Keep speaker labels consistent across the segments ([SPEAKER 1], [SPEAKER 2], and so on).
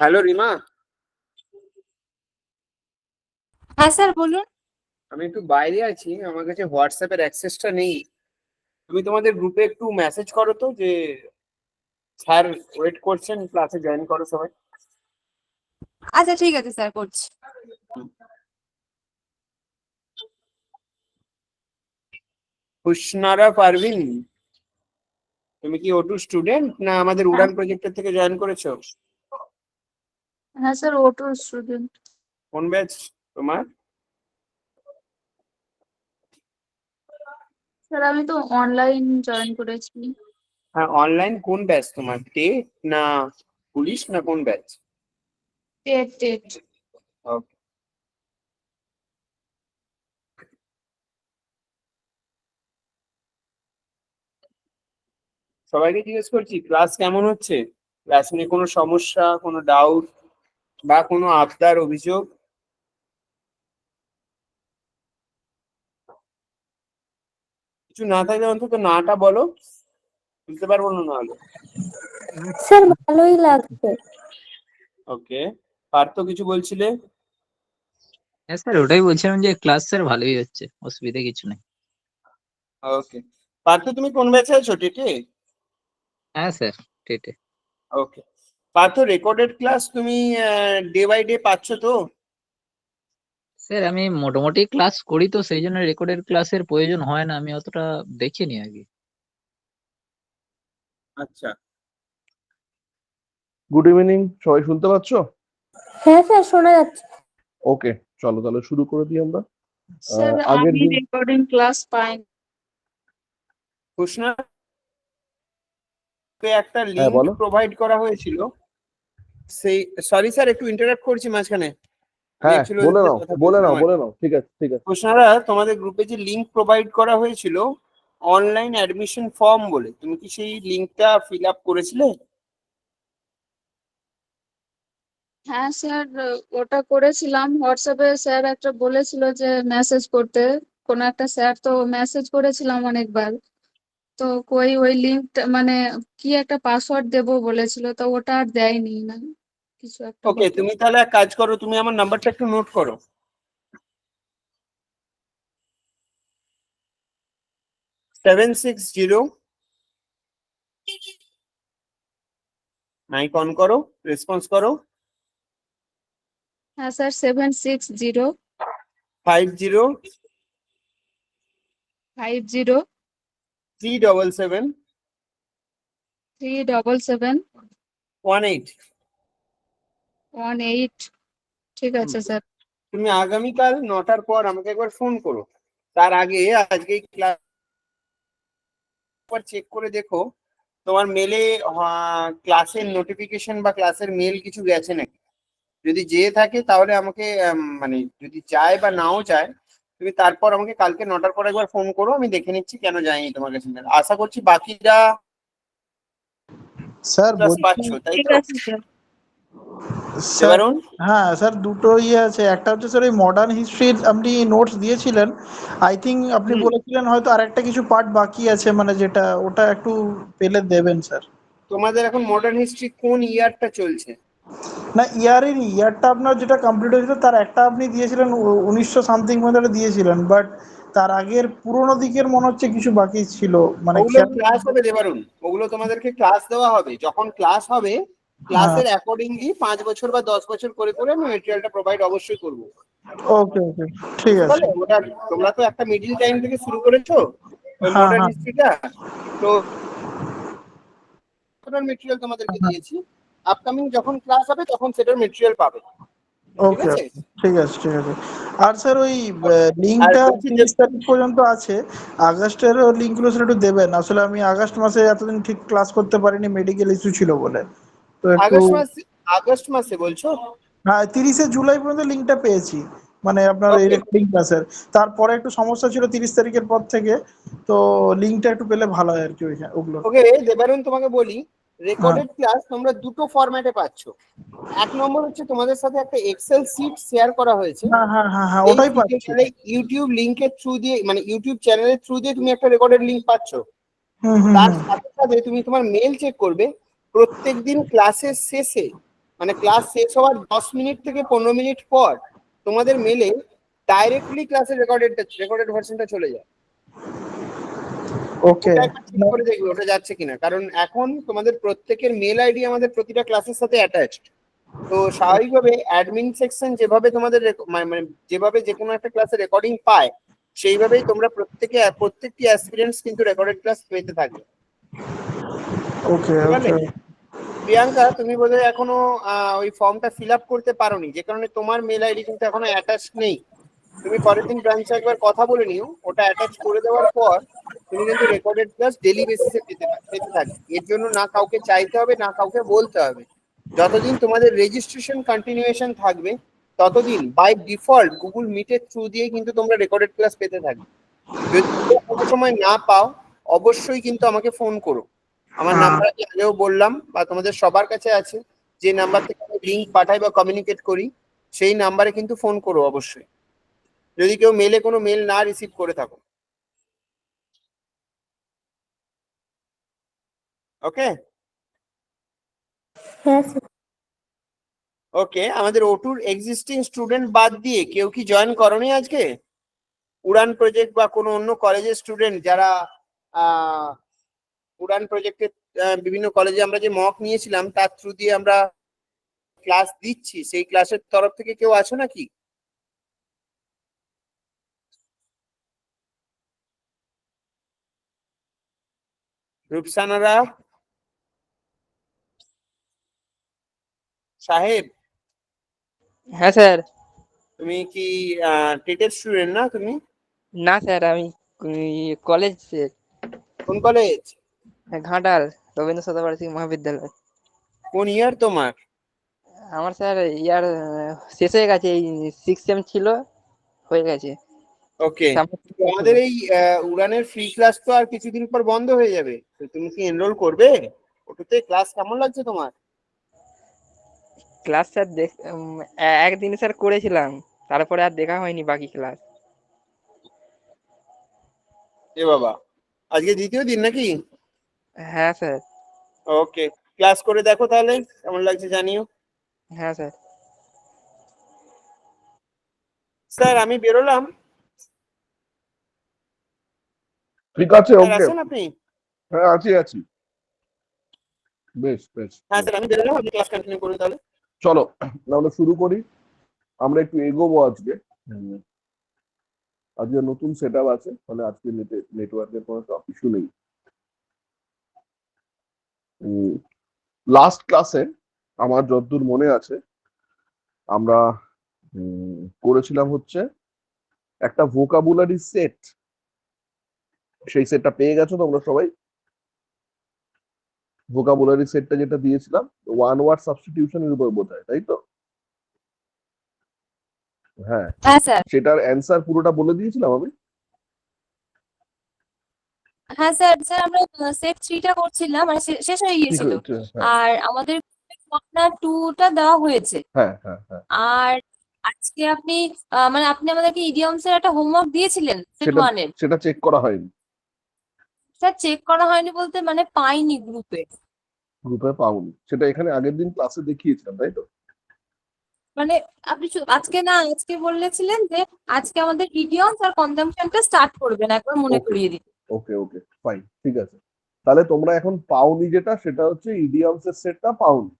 [SPEAKER 1] Hello Rima,
[SPEAKER 2] হ্যাঁ sir বলুন।
[SPEAKER 1] আমি একটু বাইরে আছি, আমার কাছে হোয়াটসঅ্যাপের অ্যাক্সেসটা নেই। তুমি তোমাদের গ্রুপে একটু মেসেজ করো তো যে স্যার ওয়েট করছেন, ক্লাসে জয়েন করো সবাই।
[SPEAKER 2] আচ্ছা ঠিক আছে স্যার, করছি।
[SPEAKER 1] হুসনারা পারভিন, তুমি কি O2 স্টুডেন্ট না আমাদের
[SPEAKER 2] হ্যাঁ
[SPEAKER 1] উড়ান প্রজেক্টের থেকে জয়েন করেছো?
[SPEAKER 2] হ্যাঁ স্যার, O2 স্টুডেন্ট।
[SPEAKER 1] কোন ব্যাচ তোমার?
[SPEAKER 2] স্যার আমি তো অনলাইন জয়েন করেছি।
[SPEAKER 1] হ্যাঁ, অনলাইন কোন ব্যাচ তোমার, টেট না পুলিশ না কোন ব্যাচ?
[SPEAKER 2] TET TET.
[SPEAKER 1] ওকে। সবাইকে জিজ্ঞেস করছি ক্লাস কেমন হচ্ছে, ক্লাস নিয়ে কোনো সমস্যা, কোনো ডাউট বা কোনো আবদার অভিযোগ? কিছু না থাকলে অন্তত নাটা বলো, বুঝতে পারবো না নাহলে।
[SPEAKER 3] স্যার ভালোই লাগছে।
[SPEAKER 1] ওকে, পার্থ কিছু বলছিলে?
[SPEAKER 4] হ্যাঁ স্যার, ওটাই বলছিলাম যে ক্লাস স্যার ভালোই হচ্ছে, অসুবিধা কিছু নেই।
[SPEAKER 1] ওকে, পার্থ তুমি কোন ব্যাচে আছো, টেটে?
[SPEAKER 4] হ্যাঁ স্যার, টেটে।
[SPEAKER 1] ওকে, পার্থ রেকর্ডেড ক্লাস তুমি ডে বাই ডে পাচ্ছ তো?
[SPEAKER 4] স্যার আমি মোটামুটি ক্লাস করি, তো সেই জন্য রেকর্ডেড ক্লাসের প্রয়োজন হয় না, আমি অতটা দেখিনি আগে।
[SPEAKER 1] আচ্ছা,
[SPEAKER 5] গুড ইভিনিং, সবাই শুনতে পাচ্ছ?
[SPEAKER 3] হ্যাঁ স্যার, শোনা যাচ্ছে।
[SPEAKER 5] ওকে, চলো তাহলে শুরু করে দিই আমরা।
[SPEAKER 2] স্যার
[SPEAKER 5] আগের
[SPEAKER 2] আমি
[SPEAKER 5] দিন
[SPEAKER 2] রেকর্ডিং ক্লাস পাইনি।
[SPEAKER 1] কৃষ্ণা একটা
[SPEAKER 5] হ্যাঁ
[SPEAKER 1] লিংক
[SPEAKER 5] বলো।
[SPEAKER 1] প্রোভাইড করা হয়েছিল, সেই, সরি স্যার একটু ইন্টারাপ্ট করছি মাঝখানে, আমি
[SPEAKER 5] হ্যাঁ
[SPEAKER 1] অ্যাকচুয়ালি
[SPEAKER 5] বলে নাও,
[SPEAKER 1] কথা
[SPEAKER 5] বলে
[SPEAKER 1] বলছিলাম
[SPEAKER 5] নাও,
[SPEAKER 1] আর
[SPEAKER 5] বলে
[SPEAKER 1] কি।
[SPEAKER 5] নাও, ঠিক আছে ঠিক আছে।
[SPEAKER 1] কৃষ্ণারা, তোমাদের গ্রুপে যে লিংক প্রোভাইড করা হয়েছিল অনলাইন অ্যাডমিশন ফর্ম বলে, তুমি কি সেই লিংকটা ফিল আপ করেছিলে?
[SPEAKER 2] হ্যাঁ স্যার, ওটা করেছিলাম। হোয়াটসঅ্যাপে স্যার একটা বলেছিল যে মেসেজ করতে, কোন একটা স্যার, তো মেসেজ করেছিলাম অনেকবার। তো ওই লিঙ্কটা মানে কি একটা পাসওয়ার্ড দেবো বলেছিল, তো ওটা আর দেয়নি না, কিছু একটা
[SPEAKER 1] ওকে,
[SPEAKER 2] হয়তো।
[SPEAKER 1] তুমি তাহলে এক কাজ করো, তুমি আমার নাম্বারটা একটু নোট করো। 760, মাইক অন করো, রেসপন্স করো।
[SPEAKER 2] হ্যাঁ স্যার, 760
[SPEAKER 1] 50
[SPEAKER 2] 50
[SPEAKER 1] 377
[SPEAKER 2] 377
[SPEAKER 1] 18।
[SPEAKER 2] 18। ঠিক আছে স্যার।
[SPEAKER 1] তুমি আগামীকাল 9টার পর আমাকে একবার ফোন করো। তার আগে আজকে ক্লাস চেক করে দেখো তোমার মেলে ক্লাসের নোটিফিকেশন বা ক্লাসের মেল কিছু গেছে নাকি। যদি যেয়ে থাকে তাহলে আমাকে মানে যদি যায় বা নাও যায়, তুমি তারপর আমাকে কালকে 9টার পর একবার ফোন করো, আমি দেখে নিচ্ছি কেন যায়নি তোমার কাছে। আশা করছি বাকিরা
[SPEAKER 6] স্যার
[SPEAKER 1] ক্লাস
[SPEAKER 6] বলছি।
[SPEAKER 1] পাচ্ছ, তাই
[SPEAKER 2] ঠিক
[SPEAKER 1] তো?
[SPEAKER 2] আছে স্যার।
[SPEAKER 6] স্যার
[SPEAKER 1] এবারুন,
[SPEAKER 6] হ্যাঁ স্যার, দুটো আছে। একটা হচ্ছে স্যার ওই মডার্ন হিস্ট্রির আপনি নোটস দিয়েছিলেন, আই থিঙ্ক আপনি বলেছিলেন হয়তো আরেকটা কিছু পার্ট বাকি আছে, মানে যেটা ওটা একটু পেলে দেবেন স্যার।
[SPEAKER 1] তোমাদের এখন মডার্ন হিস্ট্রি কোন ইয়ারটা চলছে?
[SPEAKER 6] না, ইয়ারটা আপনার যেটা কমপ্লিট হয়েছিল তার একটা আপনি দিয়েছিলেন 1900 সামথিং মধ্যে দিয়েছিলেন, বাট তার আগের পুরোনো দিকের মনে হচ্ছে কিছু বাকি ছিল, মানে
[SPEAKER 1] ওগুলো
[SPEAKER 6] খেয়াল।
[SPEAKER 1] ক্লাস হবে দেবারুন, ওগুলো তোমাদেরকে ক্লাস দেওয়া হবে। যখন ক্লাস হবে
[SPEAKER 6] হ্যাঁ,
[SPEAKER 1] ক্লাসের অ্যাকর্ডিংলি 5 বছর বা 10 বছর করে করে আমি মেটেরিয়ালটা প্রোভাইড অবশ্যই করবো।
[SPEAKER 6] ওকে ওকে, ঠিক
[SPEAKER 1] বুঝতে
[SPEAKER 6] আছে।
[SPEAKER 1] পারলে? ওটা তোমরা তো একটা মিডিল টাইম থেকে শুরু করেছো ওই
[SPEAKER 6] হ্যাঁ
[SPEAKER 1] মডার্ন
[SPEAKER 6] হ্যাঁ
[SPEAKER 1] হিস্ট্রিটা, তো মেটেরিয়াল তোমাদেরকে
[SPEAKER 6] হ্যাঁ,
[SPEAKER 1] দিয়েছি। আপকামিং যখন ক্লাস হবে তখন সেটার মেটেরিয়াল পাবে, ঠিক
[SPEAKER 6] ওকে,
[SPEAKER 1] আছে?
[SPEAKER 6] ঠিক আছে ঠিক আছে। আর স্যার ওই
[SPEAKER 1] আর
[SPEAKER 6] লিঙ্কটা
[SPEAKER 1] বলছি যে
[SPEAKER 6] 30 তারিখ পর্যন্ত আছে, আগস্টেরও লিঙ্কগুলো স্যার একটু দেবেন। আসলে আমি আগস্ট মাসে এতদিন ঠিক ক্লাস করতে পারিনি, মেডিকেল ইস্যু ছিল বলে। তো একটু।
[SPEAKER 1] আগস্ট মাসে বলছো?
[SPEAKER 6] হ্যাঁ, 30শে জুলাই পর্যন্ত লিঙ্কটা পেয়েছি, মানে আপনার এই
[SPEAKER 1] ওকে,
[SPEAKER 6] রেকর্ডিং ক্লাসের। তারপরে একটু সমস্যা ছিল 30 তারিখের পর থেকে, তো লিঙ্কটা একটু পেলে ভালো হয় আর কি ওগুলো।
[SPEAKER 1] ওকে দেবারুন, তোমাকে বলি
[SPEAKER 6] হ্যাঁ
[SPEAKER 1] রেকর্ডেড ক্লাস তোমরা দুটো ফরম্যাটে পাচ্ছ। এক নম্বর হচ্ছে তোমাদের সাথে একটা এক্সেল শিট শেয়ার করা হয়েছে,
[SPEAKER 6] হ্যাঁ হ্যাঁ হ্যাঁ হ্যাঁ,
[SPEAKER 1] এই
[SPEAKER 6] ওটাই
[SPEAKER 1] শিটে
[SPEAKER 6] পাচ্ছি।
[SPEAKER 1] গেলে ইউটিউব লিংকের থ্রু দিয়ে, মানে ইউটিউব চ্যানেলের থ্রু দিয়ে তুমি একটা রেকর্ডেড লিংক পাচ্ছ।
[SPEAKER 6] হুম হুম
[SPEAKER 1] তার
[SPEAKER 6] হুম।
[SPEAKER 1] সাথে সাথে তুমি তোমার মেল চেক করবে প্রত্যেকদিন ক্লাসের শেষে, মানে ক্লাস শেষ হওয়ার 10 মিনিট থেকে 15 মিনিট পর তোমাদের মেলে ডাইরেক্টলি ক্লাসের রেকর্ডেড ভার্সনটা চলে যায়।
[SPEAKER 6] ওকে।
[SPEAKER 1] ওটা একবার চেক করে দেখবে ওটা যাচ্ছে কিনা, কারণ এখন তোমাদের প্রত্যেকের মেল আইডি আমাদের প্রতিটা ক্লাসের সাথে অ্যাটাচড। তো স্বাভাবিকভাবে অ্যাডমিন সেকশন যেভাবে তোমাদের মানে যেভাবে যে কোনো একটা ক্লাসের রেকর্ডিং পায়, সেইভাবেই তোমরা প্রত্যেকটি অ্যাসপিরেন্টস কিন্তু রেকর্ডেড ক্লাস পেতে থাকবে।
[SPEAKER 6] ওকে
[SPEAKER 1] বুঝতে পারলে?
[SPEAKER 6] ওকে।
[SPEAKER 1] প্রিয়াঙ্কা, তুমি বোধহয় এখনো ওই ফর্মটা ফিল আপ করতে পারোনি, যে কারণে তোমার মেল আইডি কিন্তু এখনো অ্যাটাচ নেই। তুমি পরের দিন ব্রাঞ্চে একবার কথা বলে নিও, ওটা অ্যাটাচ করে দেওয়ার পর তুমি কিন্তু রেকর্ডেড ক্লাস ডেলি বেসিসে পেতে থাকবে। এর জন্য না কাউকে চাইতে হবে না কাউকে বলতে হবে। যতদিন তোমাদের রেজিস্ট্রেশন কন্টিনিউয়েশন থাকবে ততদিন বাই ডিফল্ট গুগল মিটের থ্রু দিয়ে কিন্তু তোমরা রেকর্ডেড ক্লাস পেতে থাকবে। যদি কোনো সময় না পাও অবশ্যই কিন্তু আমাকে ফোন করো। আমার নাম্বার আমি আগেও বললাম বা তোমাদের সবার কাছে আছে, যে নাম্বার থেকে আমি লিঙ্ক পাঠাই বা কমিউনিকেট করি, সেই নাম্বারে কিন্তু ফোন করো অবশ্যই, যদি কেউ মেলে কোনো মেল না রিসিভ করে থাকো। ওকে
[SPEAKER 3] হ্যাঁ স্যার।
[SPEAKER 1] ওকে, আমাদের ওটুর এক্সিস্টিং স্টুডেন্ট বাদ দিয়ে কেউ কি জয়েন করনি আজকে? উড়ান প্রজেক্ট বা কোনো অন্য কলেজের স্টুডেন্ট যারা উড়ান প্রজেক্টের বিভিন্ন কলেজে আমরা যে মক নিয়েছিলাম তার থ্রু দিয়ে আমরা ক্লাস দিচ্ছি, সেই ক্লাসের তরফ থেকে কেউ আছো নাকি? রূপসানারা সাহেব,
[SPEAKER 7] হ্যাঁ স্যার।
[SPEAKER 1] তুমি কি টেটের স্টুডেন্ট না তুমি?
[SPEAKER 7] না স্যার, আমি কলেজ
[SPEAKER 1] কোন কলেজ?
[SPEAKER 7] ঘাটাল রবীন্দ্র শতবার্ষিকী মহাবিদ্যালয়।
[SPEAKER 1] কোন ইয়ার তোমার?
[SPEAKER 7] আমার স্যার ইয়ার শেষ হয়ে গেছে, এই 6 সেম ছিল, হয়ে গেছে।
[SPEAKER 1] ওকে, আমাদের এই উড়ানের ফ্রি ক্লাস তো আর কিছুদিন পর বন্ধ হয়ে যাবে, তো তুমি কি এনরোল করবে ওটাতে? ক্লাস কেমন লাগছে তোমার?
[SPEAKER 7] ক্লাস স্যার একদিন স্যার করেছিলাম, তারপরে আর দেখা হয়নি বাকি ক্লাস।
[SPEAKER 1] এ বাবা, আজকে দ্বিতীয় দিন নাকি?
[SPEAKER 7] হ্যাঁ স্যার।
[SPEAKER 1] ওকে, ক্লাস করে দেখো তাহলে কেমন লাগছে জানিও।
[SPEAKER 7] হ্যাঁ স্যার।
[SPEAKER 1] স্যার আমি বেরোলাম।
[SPEAKER 5] ঠিক আছে,
[SPEAKER 1] স্যার
[SPEAKER 5] ওকে।
[SPEAKER 1] আছেন আপনি?
[SPEAKER 5] হ্যাঁ, আছি। বেশ বেশ।
[SPEAKER 1] হ্যাঁ স্যার আমি বেরোলাম, আপনি ক্লাস কন্টিনিউ করুন তাহলে।
[SPEAKER 5] চলো আমরা শুরু করি। আমরা একটু এগোবো আজকে। আজকে নতুন সেট আপ আছে, ফলে আজকে নেটওয়ার্কের কোনো ইস্যু নেই। লাস্ট ক্লাসে আমার যতদূর মনে আছে আমরা করেছিলাম হচ্ছে একটা ভোকাবুলারি সেট। সেই সেটটা পেয়ে গেছো তোমরা সবাই? ভোকাবুলারি সেটটা যেটা দিয়েছিলাম ওয়ান ওয়ার্ড সাবস্টিটিউশনের উপর বোঝায়, তাই তো? হ্যাঁ
[SPEAKER 8] হ্যাঁ স্যার।
[SPEAKER 5] সেটার অ্যান্সার পুরোটা বলে দিয়েছিলাম আমি।
[SPEAKER 8] হ্যাঁ স্যার, আমরা সেট 3টা করছিলাম, মানে শেষ হয়ে
[SPEAKER 5] ঠিক
[SPEAKER 8] গিয়েছিল।
[SPEAKER 5] হয়েছে, হ্যাঁ
[SPEAKER 8] আর আমাদের 1 আর 2টা দেওয়া হয়েছে।
[SPEAKER 5] হ্যাঁ হ্যাঁ হ্যাঁ।
[SPEAKER 8] আর আজকে আপনি মানে আপনি আমাদেরকে ইডিয়মস এর একটা হোমওয়ার্ক দিয়েছিলেন সেট
[SPEAKER 5] সেটা
[SPEAKER 8] 1 এর।
[SPEAKER 5] সেটা চেক করা হয়নি।
[SPEAKER 8] স্যার চেক করা হয়নি বলতে মানে পাইনি গ্রুপে।
[SPEAKER 5] গ্রুপে পাওনি, সেটা এখানে আগের দিন ক্লাসে দেখিয়েছিলাম, তাই তো?
[SPEAKER 8] মানে আপনি আজকে বলেছিলেন যে আজকে আমাদের ইডিয়মস আর কনজাম্পশনটা স্টার্ট করবেন, একবার মনে
[SPEAKER 5] ওকে
[SPEAKER 8] করিয়ে দিন।
[SPEAKER 5] ওকে ওকে ফাইন, ঠিক আছে। তাহলে তোমরা এখন পাওনি যেটা, সেটা হচ্ছে ইডিয়মস এর সেটটা পাওনি,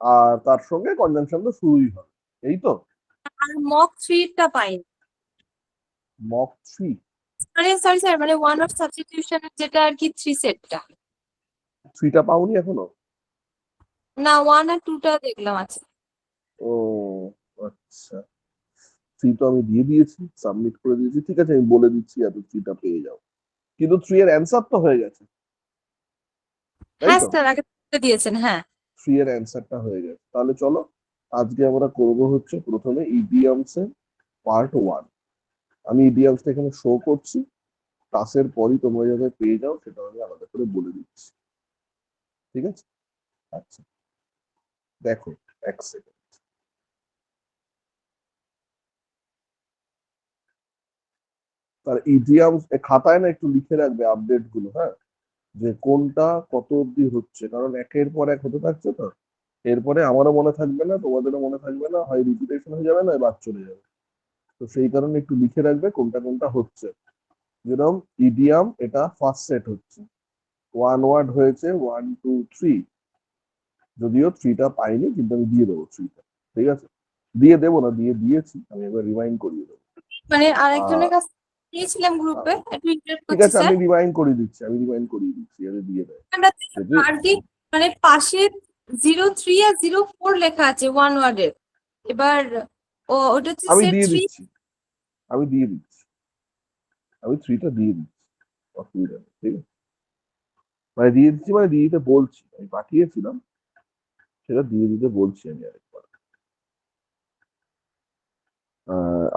[SPEAKER 5] আর তার সঙ্গে কনজাংশন তো শুরুই হবে, এই তো?
[SPEAKER 8] আর মক 3টা পাইনি।
[SPEAKER 5] মক 3?
[SPEAKER 8] সরি স্যার, মানে 1 ওয়ার্ড সাবস্টিটিউশন যেটা আর কি 3 সেটটা।
[SPEAKER 5] 3টা পাওনি এখনো?
[SPEAKER 8] না 1 আর 2টা দেখলাম আছে।
[SPEAKER 5] ও আচ্ছা, 3 তো আমি দিয়ে দিয়েছি, সাবমিট করে দিয়েছি, ঠিক আছে আমি বলে দিচ্ছি এত 3টা পেয়ে যাও। কিন্তু 3 এর অ্যান্সার তো হয়ে গেছে, তাই
[SPEAKER 8] হ্যাঁ
[SPEAKER 5] তো?
[SPEAKER 8] স্যার আগে দিয়েছেন, হ্যাঁ।
[SPEAKER 5] 3 এর অ্যান্সারটা হয়ে গেছে। তাহলে চলো আজকে আমরা করব হচ্ছে প্রথমে ইডিয়মস এর পার্ট 1। আমি ইডিয়মসটা এখানে শো করছি, ক্লাসের পরই তোমরা যাতে পেয়ে যাও সেটা আমি আলাদা করে বলে দিচ্ছি, ঠিক আছে? আচ্ছা দেখো, এক সেকেন্ড। তার ইডিয়মস খাতায় না একটু লিখে রাখবে আপডেট গুলো, হ্যাঁ, যে কোনটা কত অবধি হচ্ছে, কারণ একের পর এক হতে থাকছে তো। এরপরে আমারও মনে থাকবে না, তোমাদেরও মনে থাকবে না, হয় রিপিটেশন হয়ে যাবে না বাদ চলে যাবে। তো সেই কারণে একটু লিখে রাখবে কোনটা কোনটা হচ্ছে। যেরকম ইডিয়াম, এটা ফার্স্ট সেট হচ্ছে, ওয়ান ওয়ার্ড হয়েছে 1 2 3, যদিও 3টা পাইনি কিন্তু আমি দিয়ে দেবো 3টা, ঠিক আছে? দিয়ে দেবো না, দিয়ে দিয়েছি, আমি এবার রিমাইন্ড করিয়ে দেবো।
[SPEAKER 8] মানে আরেকজনের কাছে দিয়েছিলাম গ্রুপে, একটু ইন্টারেক্ট
[SPEAKER 5] ঠিক
[SPEAKER 8] করছি
[SPEAKER 5] আছে,
[SPEAKER 8] স্যার।
[SPEAKER 5] আমি রিমাইন্ড করিয়ে দিচ্ছি, আরে দিয়ে দেয় যদি।
[SPEAKER 8] আর কি মানে পাশে 03 আর 04 লেখা আছে ওয়ান ওয়ার্ডের। এবার ওটা হচ্ছে
[SPEAKER 5] আমি
[SPEAKER 8] সেট
[SPEAKER 5] দিয়ে
[SPEAKER 8] 3।
[SPEAKER 5] দিচ্ছি, আমি 3টা দিয়ে দিচ্ছি, অসুবিধা নেই, ঠিক আছে? মানে দিয়ে দিচ্ছি, মানে দিয়ে দিতে বলছি, আমি পাঠিয়েছিলাম, সেটা দিয়ে দিতে বলছি আমি আরেকবার।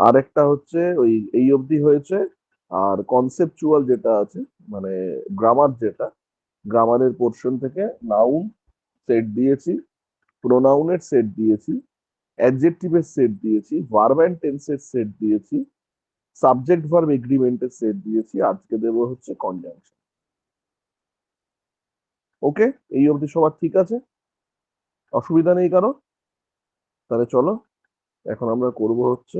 [SPEAKER 5] আরেকটা হচ্ছে ওই এই অবধি হয়েছে। আর কনসেপচুয়াল যেটা আছে, মানে গ্রামার, যেটা গ্রামারের পোর্শন থেকে নাউন সেট দিয়েছি, প্রোনাউনের সেট দিয়েছি, অ্যাডজেক্টিভের সেট দিয়েছি, ভার্ব অ্যান্ড টেন্সের সেট দিয়েছি, সাবজেক্ট ভার্ব এগ্রিমেন্টের সেট দিয়েছি, আজকে দেবো হচ্ছে কনজাংশন। ওকে, এই অবধি সবার ঠিক আছে? অসুবিধা নেই কারো? তাহলে চলো এখন আমরা করব হচ্ছে,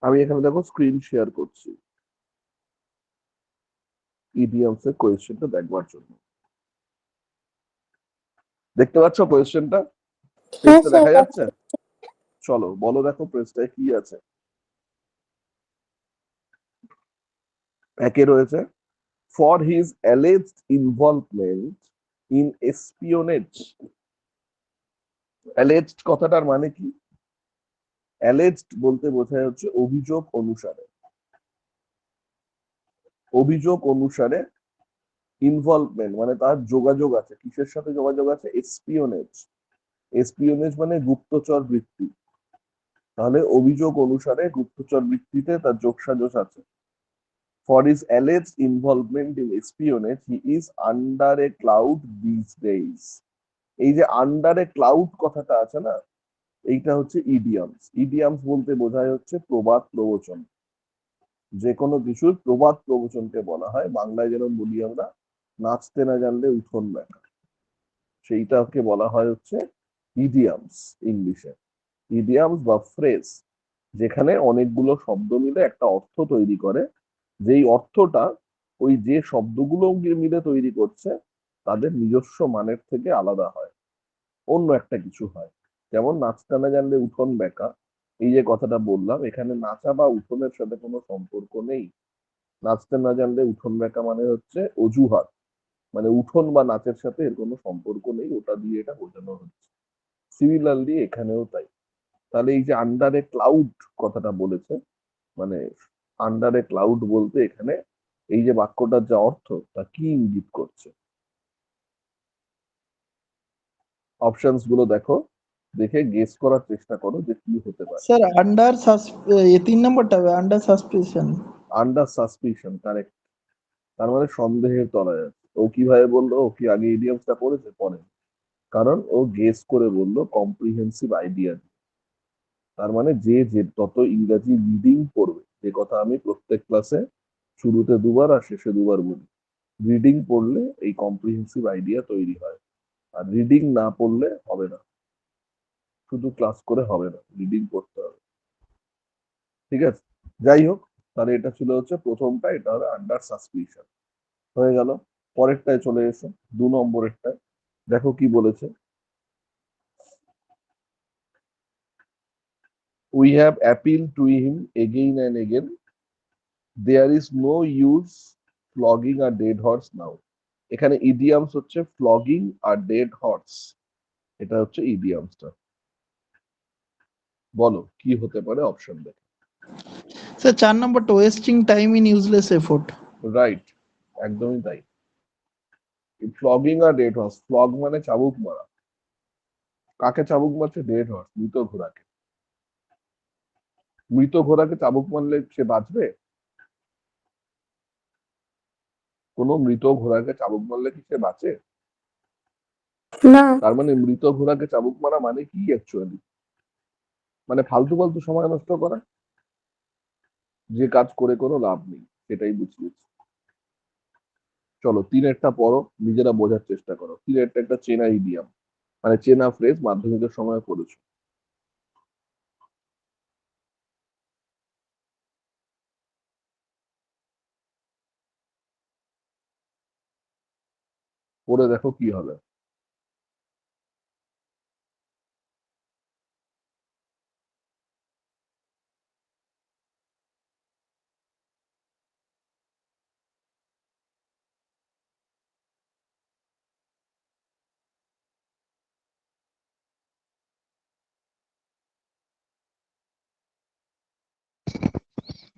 [SPEAKER 5] আমি এখানে দেখো স্ক্রিন শেয়ার করছি ইডিয়মস এর কোয়েশ্চেনটা দেখবার জন্য। দেখতে পাচ্ছ কোয়েশ্চেনটা?
[SPEAKER 3] হ্যাঁ
[SPEAKER 5] পেজটা
[SPEAKER 3] স্যার
[SPEAKER 5] দেখা যাচ্ছে? চলো বলো, দেখো পেজটায় কি আছে। একে রয়েছে, for his alleged involvement in espionage. Alleged কথাটার মানে কি? অ্যালেজড বলতে বোঝায় হচ্ছে অভিযোগ অনুসারে, অভিযোগ অনুসারে ইনভলভমেন্ট মানে তার যোগাযোগ আছে, কিসের সাথে যোগাযোগ আছে? এসপিওনেজ। এসপিওনেজ মানে গুপ্তচর বৃত্তি, তাহলে অভিযোগ অনুসারে গুপ্তচর বৃত্তিতে তার যোগসাজশ আছে। For his alleged involvement in espionage, he is under a cloud these days. এই যে আন্ডার এ ক্লাউড কথাটা আছে না, এইটা হচ্ছে ইডিয়ামস। ইডিয়ামস বলতে বোঝায় হচ্ছে প্রবাদ প্রবচন, যে কোনো কিছুর প্রবাদ প্রবচনকে বলা হয়। বাংলায় যেরকম বলি আমরা, নাচতে না জানলে উঠোন বেঁকা, সেইটাকে বলা হয় হচ্ছে ইডিয়ামস ইংলিশে। ইডিয়ামস বা ফ্রেজ, যেখানে অনেকগুলো শব্দ মিলে একটা অর্থ তৈরি করে, যেই অর্থটা ওই যে শব্দগুলো মিলে তৈরি করছে তাদের নিজস্ব মানের থেকে আলাদা হয়, অন্য একটা কিছু হয়। যেমন নাচতে না জানলে উঠোন বেঁকা, এই যে কথাটা বললাম, এখানে নাচা বা উঠোনের সাথে কোনো সম্পর্ক নেই। নাচতে না জানলে উঠোন বেঁকা মানে হচ্ছে অজুহাত, মানে উঠোন বা নাচের সাথে এর কোনো সম্পর্ক নেই, ওটা দিয়ে এটা বোঝানো হচ্ছে। সিমিলারলি এখানেও তাই। তাহলে এই যে আন্ডার এ ক্লাউড কথাটা বলেছে, মানে আন্ডার এ ক্লাউড বলতে এখানে এই যে বাক্যটার যা অর্থ তা কি ইঙ্গিত করছে? অপশনস গুলো দেখো, দেখে গেস করার চেষ্টা করো যে কি হতে পারে।
[SPEAKER 6] স্যার আন্ডার 3 নম্বরটা হবে under suspicion.
[SPEAKER 5] Under suspicion, correct. তার মানে সন্দেহের তলায় আছে। ও কিভাবে বললো? ও কি আগে ইডিয়ামসটা পড়েছে? পড়ে, কারণ ও গেস করে বললো কম্প্রিহেন্সিভ আইডিয়া। তার মানে যে যে তত ইংরাজি রিডিং পড়বে, যে কথা আমি প্রত্যেক ক্লাসে শুরুতে দুবার আর শেষে দুবার বলি, রিডিং পড়লে এই কম্প্রিহেন্সিভ আইডিয়া তৈরি হয়। আর রিডিং না পড়লে হবে না, শুধু ক্লাস করে হবে না, রিডিং পড়তে হবে, ঠিক আছে? যাই হোক, তাহলে এটা ছিল হচ্ছে প্রথমটা, এটা হবে আন্ডার সাসপিশন। হয়ে গেল। পরেরটায় চলে এসো, 2 নম্বরেরটায় দেখো কি বলেছে। We have appealed to him again and again. There is no use flogging a dead horse now. এখানে ইডিয়ামস হচ্ছে ফ্লগিং আর ডেড হর্স, এটা হচ্ছে ইডিয়ামসটা। বলো কি হতে পারে অপশন দেখে।
[SPEAKER 6] স্যার 4 নম্বরটা wasting time in useless effort.
[SPEAKER 5] Right, একদমই তাই। ফ্লগিং আর ডেড হর্স, ফ্লগ মানে চাবুক মারা। কাকে চাবুক মারছে? ডেড হর্স, মৃত ঘোড়াকে। মৃত ঘোড়াকে চাবুক মারলে সে বাঁচবে? কোনো মৃত ঘোড়াকে চাবুক মারলে কি সে বাঁচে?
[SPEAKER 3] না।
[SPEAKER 5] তার মানে মৃত ঘোড়াকে চাবুক মারা মানে কি অ্যাকচুয়ালি? মানে ফালতু ফালতু সময় নষ্ট করা, যে কাজ করে কোনো লাভ নেই, সেটাই বুঝিয়েছে। চলো তিনেরটা পড়ো, নিজেরা বোঝার চেষ্টা করো। তিনেরটা একটা চেনা ইডিয়াম, মানে চেনা ফ্রেজ, মাধ্যমিকের সময় পড়েছো। পড়ে দেখো কি হবে।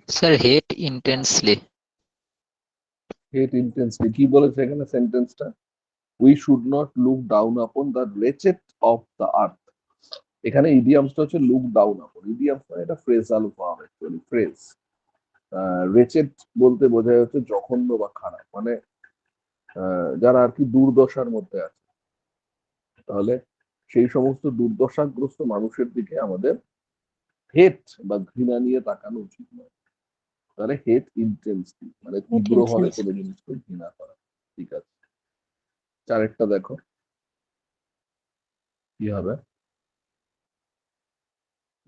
[SPEAKER 4] স্যার হেট ইন্টেন্সলি।
[SPEAKER 5] হেট ইন্টেন্সলি কি বলেছে এখানে সেন্টেন্সটা? We should not look down upon the wretched of the earth. এখানে ইডিয়ামসটা হচ্ছে লুক ডাউন আপন। ইডিয়ামস মানে এটা phrasal form, actually phrase. Wretched বলতে বোঝায় হচ্ছে জঘন্য বা খারাপ, মানে যারা আর কি দুর্দশার মধ্যে আছে। তাহলে সেই সমস্ত দুর্দশাগ্রস্ত মানুষের দিকে আমাদের হেট বা ঘৃণা নিয়ে তাকানো উচিত নয়। তাহলে হেট ইন্টেন্সলি মানে তীব্রভাবে কোনো জিনিসকে ঘৃণা করা। ঠিক আছে, চারেরটা দেখো কি হবে।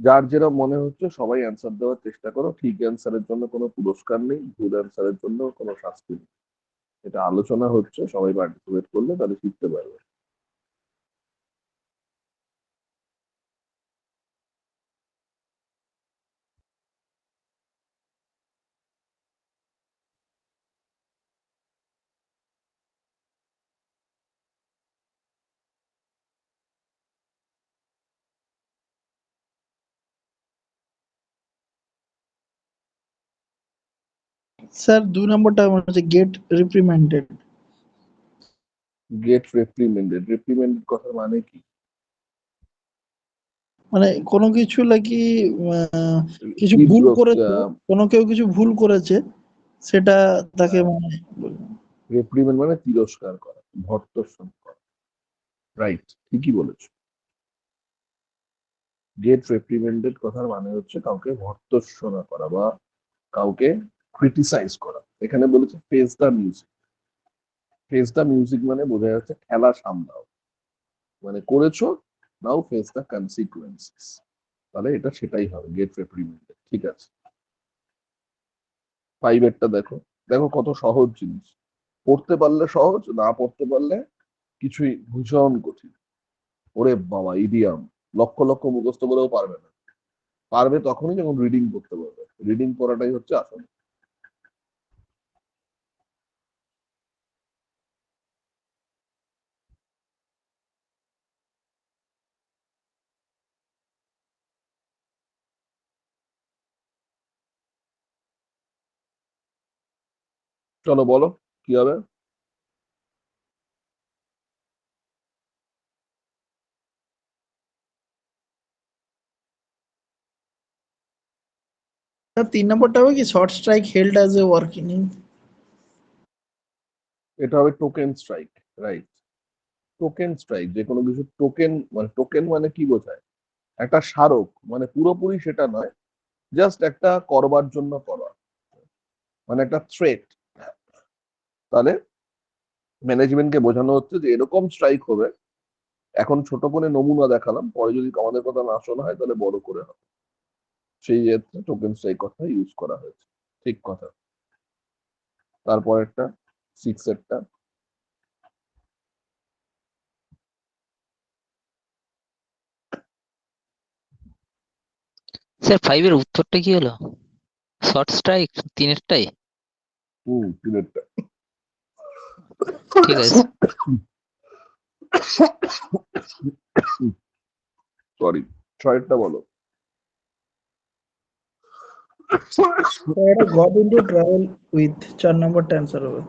[SPEAKER 5] যার যেরকম মনে হচ্ছে সবাই অ্যান্সার দেওয়ার চেষ্টা করো। ঠিক অ্যান্সারের জন্য কোনো পুরস্কার নেই, ভুল অ্যান্সারের জন্য কোনো শাস্তি নেই। এটা আলোচনা হচ্ছে, সবাই পার্টিসিপেট করলে তাহলে শিখতে পারবে।
[SPEAKER 6] স্যার 2 নম্বরটা আমার হচ্ছে গেট রিপ্রিমেন্ডেড।
[SPEAKER 5] গেট রেপ্রিমেন্ডেড, রেপ্রিমেন্ডেড কথার মানে কি?
[SPEAKER 6] মানে কোনো কিছু লাগি কিছু ভুল করেছে, কোনো কেউ কিছু ভুল করেছে, সেটা তাকে মানে
[SPEAKER 5] রেপ্রিমেন্ড মানে তিরস্কার করা, ভর্ৎসন করা। রাইট, ঠিকই বলেছো। গেট রেপ্রিমেন্ডেড কথার মানে হচ্ছে কাউকে ভর্ৎসনা করা বা কাউকে ক্রিটিসাইজ করা। এখানে বলেছে face the music. Face the music মানে বোঝা যাচ্ছে খেলা সামলাও, মানে করেছো, নাও ফেস দ্য কনসিকুয়েন্সেস। তাহলে এটা সেটাই হবে, গেট রেপ্রিমেন্ডেড। ঠিক আছে, 5 দেখো। দেখো কত সহজ জিনিস, পড়তে পারলে সহজ, না পড়তে পারলে কিছুই ভীষণ কঠিন। ওরে বাবা, ইডিয়াম লক্ষ লক্ষ মুখস্থ করেও পারবে না। পারবে তখনই যখন রিডিং করতে পারবে। রিডিং করাটাই হচ্ছে আসল। চলো বলো কি হবে।
[SPEAKER 6] স্যার 3 নম্বরটা হবে কি short strike held as a working.
[SPEAKER 5] এটা হবে token strike. Right, token strike, যে কোনো কিছু টোকেন, মানে টোকেন মানে কি বোঝায়? একটা স্মারক, মানে পুরোপুরি সেটা নয়, জাস্ট একটা করবার জন্য করা, মানে একটা থ্রেট। তাহলে ম্যানেজমেন্টকে বোঝানো হচ্ছে যে এরকম স্ট্রাইক হবে। এখন ছোট করে নমুনা দেখালাম, পরে যদি আমাদের কথা না শোনা হয় তাহলে বড় করে হবে। সেই ক্ষেত্রে টোকেন স্ট্রাইক কথা ইউজ করা হয়েছে। ঠিক কথা। তারপর একটা 6
[SPEAKER 4] স্যার 5 এর উত্তরটা কি হলো? শর্ট স্ট্রাইক তিনেরটাই?
[SPEAKER 5] তিনেরটা।
[SPEAKER 4] ঠিক আছে।
[SPEAKER 5] সরি, 6টা বলো।
[SPEAKER 6] গট ইনটু ট্রাভেল উইথ 4 নম্বরটা অ্যান্সার হবে।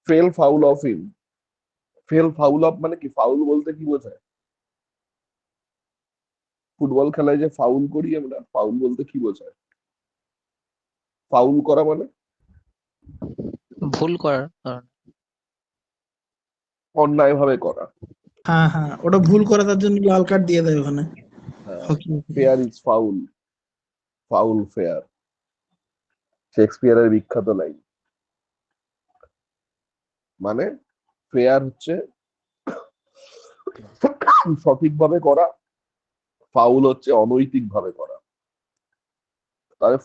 [SPEAKER 5] Fail foul of in. Fail foul of মানে কি? ফাউল বলতে কি বোঝায়? ফুটবল খেলায় যে ফাউল করি আমরা, ফাউল বলতে কি বোঝায়? ফাউল করা মানে
[SPEAKER 4] ভুল করার কারণ।
[SPEAKER 5] অন্যায় ভাবে করা।
[SPEAKER 6] হ্যাঁ হ্যাঁ, ওটা ভুল করে তার জন্য লাল কার্ড দিয়ে দেয় ওখানে।
[SPEAKER 5] Fair is foul, foul fair, শেক্সপিয়ারের বিখ্যাত লাইন। মানে ফেয়ার হচ্ছে সঠিকভাবে করা, ফাউল হচ্ছে অনৈতিক ভাবে করা। তাহলে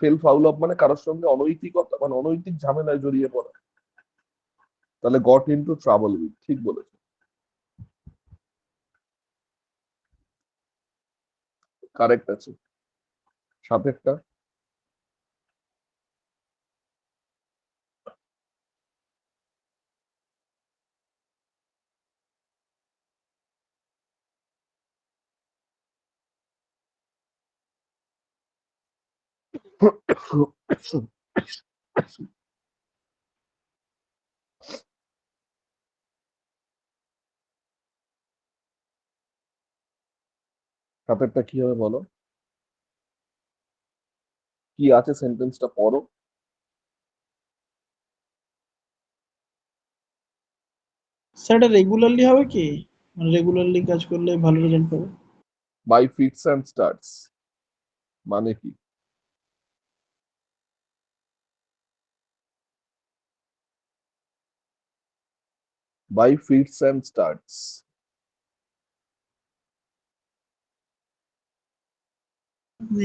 [SPEAKER 5] ফেল ফাউল অফ মানে কারোর সঙ্গে অনৈতিকতা মানে অনৈতিক ঝামেলায় জড়িয়ে পড়া। তাহলে গট ইনটু ট্রাবল উইথ, ঠিক বলেছে, কারেক্ট আছে। সাথেরটা সাথেরটা কি হবে বলো, কি আছে সেন্টেন্সটা পড়ো।
[SPEAKER 6] স্যার এটা রেগুলারলি হবে কি, মানে রেগুলারলি কাজ করলে ভালো রেজাল্ট পাবে?
[SPEAKER 5] বাই ফিটস অ্যান্ড স্টার্টস মানে কি? বাই ফিটস অ্যান্ড স্টার্টস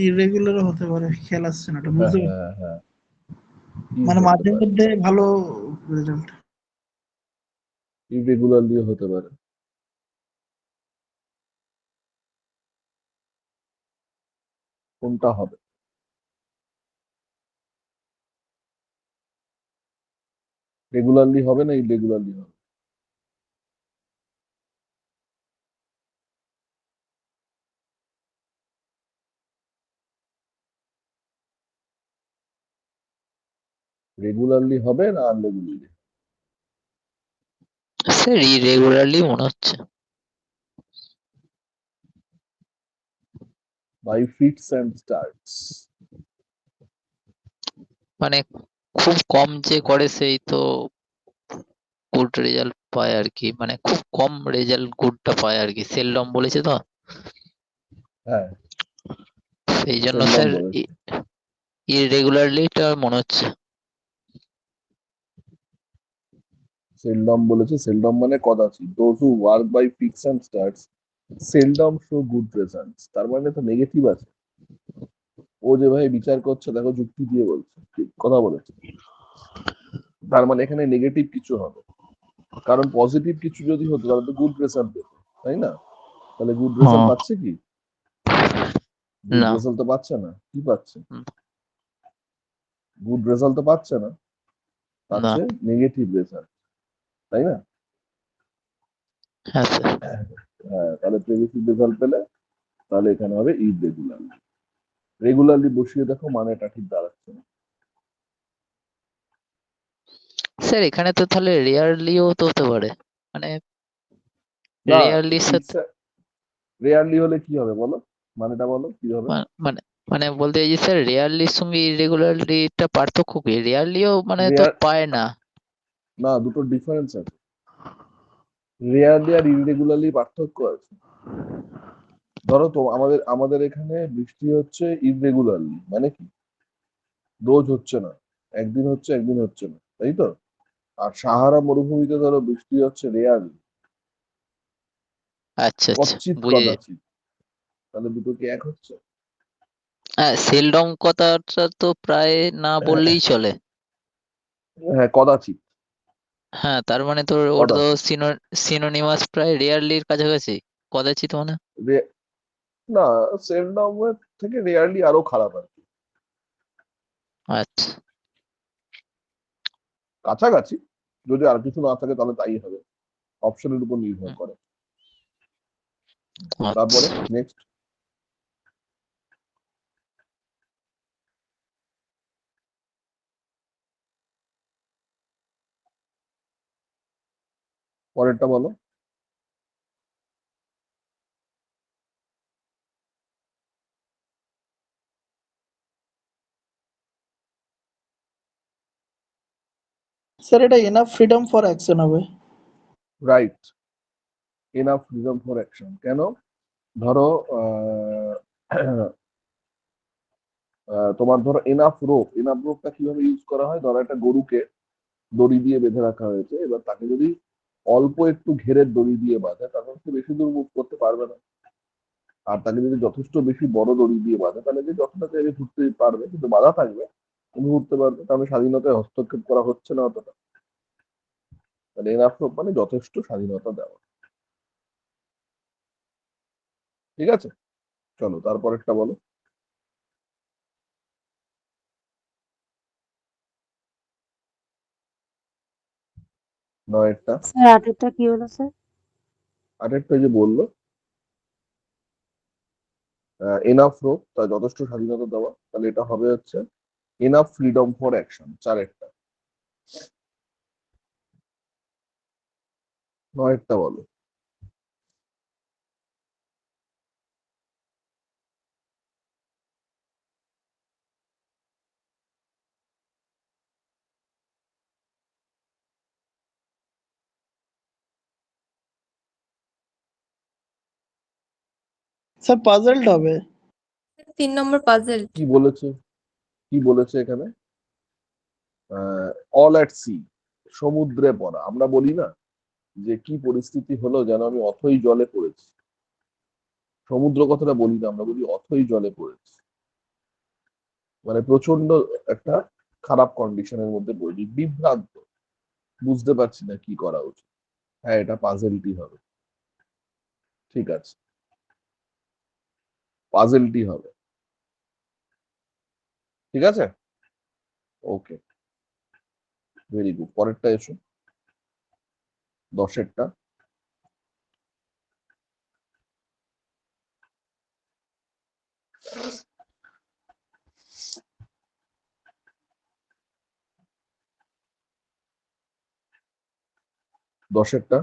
[SPEAKER 6] ইরেগুলারও হতে পারে, খেয়াল আসছে না, এটা
[SPEAKER 5] হ্যাঁ
[SPEAKER 6] বুঝতে
[SPEAKER 5] হ্যাঁ হ্যাঁ,
[SPEAKER 6] মানে মাঝে মধ্যে ভালো রেজাল্ট।
[SPEAKER 5] ইরেগুলারলি হতে পারে। কোনটা হবে? রেগুলারলি হবে না ইরেগুলারলি হবে? রেগুলারলি হবে না আনরেগুলারলি?
[SPEAKER 4] স্যার ইরেগুলারলি মনে হচ্ছে।
[SPEAKER 5] বাই ফিটস অ্যান্ড স্টার্টস
[SPEAKER 4] মানে খুব কম যে করে সেই তো গুড রেজাল্ট পায় আর কি, মানে খুব কম রেজাল্ট গুডটা পায় আর কি, সেলডম বলেছে তো
[SPEAKER 5] হ্যাঁ
[SPEAKER 4] সেই জন্য
[SPEAKER 5] সেলডম
[SPEAKER 4] স্যার
[SPEAKER 5] বলেছে।
[SPEAKER 4] ইরেগুলারলিটা মনে হচ্ছে।
[SPEAKER 5] সেলডম বলেছে, সেলডম মানে কদাচিৎ। Those who work by fits and starts seldom show good results, তার মানে তো নেগেটিভ আছে। ও যেভাবে বিচার করছে দেখো, যুক্তি দিয়ে বলছে, ঠিক কথা বলেছে, তার মানে এখানে নেগেটিভ কিছু হবে। কারণ পজিটিভ কিছু যদি হতো তাহলে তো গুড রেজাল্ট পেত, তাই না? তাহলে গুড রেজাল্ট
[SPEAKER 4] হ্যাঁ।
[SPEAKER 5] পাচ্ছে কি? গুড
[SPEAKER 4] না।
[SPEAKER 5] রেজাল্ট তো পাচ্ছে না। কি পাচ্ছে?
[SPEAKER 4] হুম।
[SPEAKER 5] গুড রেজাল্ট তো পাচ্ছে না,
[SPEAKER 4] না।
[SPEAKER 5] পাচ্ছে নেগেটিভ রেজাল্ট, তাই না?
[SPEAKER 4] হ্যাঁ স্যার।
[SPEAKER 5] হ্যাঁ, তাহলে নেগেটিভ রেজাল্ট পেলে তাহলে এখানে হবে ইরেগুলারলি। রেগুলারলি বসিয়ে দেখো, মানেটা ঠিক দাঁড়াচ্ছে না।
[SPEAKER 4] স্যার এখানে তো তাহলে রেয়ারলিও তো হতে পারে, মানে
[SPEAKER 5] না,
[SPEAKER 4] রেয়ারলির সাথে
[SPEAKER 5] রেয়ারলি হলে কি হবে বলো, মানেটা বলো কি হবে?
[SPEAKER 4] মানে মানে বলতে চাইছি স্যার রেয়ারলির সঙ্গে ইরেগুলারলিটা পার্থক্য কি? রেয়ারলিও মানে তো
[SPEAKER 5] রেয়ার
[SPEAKER 4] পায় না।
[SPEAKER 5] না, দুটো ডিফারেন্স আছে। রেয়ারলি আর ইরেগুলারলি পার্থক্য আছে। ধরো তো আমাদের আমাদের এখানে বৃষ্টি হচ্ছে ইরেগুলারলি, মানে কি রোজ হচ্ছে না, একদিন হচ্ছে একদিন হচ্ছে না, তাই তো? আর সাহারা মরুভূমিতে ধরো বৃষ্টি হচ্ছে রেয়ারলি,
[SPEAKER 4] আচ্ছা আচ্ছা,
[SPEAKER 5] কচ্ছিৎ
[SPEAKER 4] বুঝে
[SPEAKER 5] কদাচিৎ। তাহলে দুটো কি এক হচ্ছে?
[SPEAKER 4] হ্যাঁ, সেলডম কথাটা তো প্রায় না বললেই চলে।
[SPEAKER 5] হ্যাঁ, কদাচিৎ।
[SPEAKER 4] হ্যাঁ, তার মানে তো ওর তো
[SPEAKER 5] কদাচিৎ
[SPEAKER 4] সিনোনিমাস প্রায় রেয়ারলির কাছাকাছি। কদাচিৎ মানে
[SPEAKER 5] রে- না, সেলডমের থেকে রেয়ারলি আরো খারাপ আর কি,
[SPEAKER 4] আচ্ছা
[SPEAKER 5] কাছাকাছি। যদি আর কিছু না থাকে তাহলে তাই হবে, অপশনের উপর নির্ভর করে। তারপরে
[SPEAKER 4] আচ্ছা।
[SPEAKER 5] নেক্সট পরেরটা বলো।
[SPEAKER 6] স্যার এটা এনাফ ফ্রিডম ফর অ্যাকশন হবে।
[SPEAKER 5] Right, enough freedom for action. কেন? ধরো তোমার ধরো এনাফ রোপ, এনাফ রোপটা কিভাবে ইউজ করা হয়? ধরো একটা গরুকে দড়ি দিয়ে বেঁধে রাখা হয়েছে, এবার তাকে যদি অল্প একটু ঘেরের দড়ি দিয়ে বাঁধে তাহলে সে বেশি দূর মুভ করতে পারবে না। আর তাকে যদি যথেষ্ট বেশি বড় দড়ি দিয়ে বাঁধে তাহলে যে যতটা চাইলে ঘুরতে পারবে, কিন্তু বাধা থাকবে, কিন্তু ঘুরতে পারবে, তাহলে স্বাধীনতায় হস্তক্ষেপ করা হচ্ছে না অতটা। মানে এনাফ মানে যথেষ্ট স্বাধীনতা দেওয়া। ঠিক আছে, চলো তারপরেরটা বলো। নয়েরটা।
[SPEAKER 3] স্যার আটেরটা কি হলো স্যার?
[SPEAKER 5] আরেকটা যে বললো এনাফ রোপ, তা যথেষ্ট স্বাধীনতা দেওয়া, তাহলে এটা হবে হচ্ছে এনাফ ফ্রিডম ফর অ্যাকশন, চারেরটা। নয়েরটা বলো।
[SPEAKER 6] স্যার পাজলড হবে।
[SPEAKER 8] 3 নম্বর পাজেল।
[SPEAKER 5] কি বলেছে, কি বলেছে এখানে? অল অ্যাট সি, সমুদ্রে পড়া। আমরা বলি না যে কি পরিস্থিতি হলো যেন আমি অথই জলে পড়েছি, সমুদ্র কথাটা বলি না, আমরা বলি অথই জলে পড়েছি, মানে প্রচন্ড একটা খারাপ কন্ডিশনের মধ্যে পড়েছি, বিভ্রান্ত, বুঝতে পারছি না কি করা উচিত। হ্যাঁ, এটা পাজেলটি হবে। ঠিক আছে, পাজেলটি হবে। ঠিক আছে, ওকে, ভেরি গুড। পরেরটা এসো, 10এরটা। দশেরটা।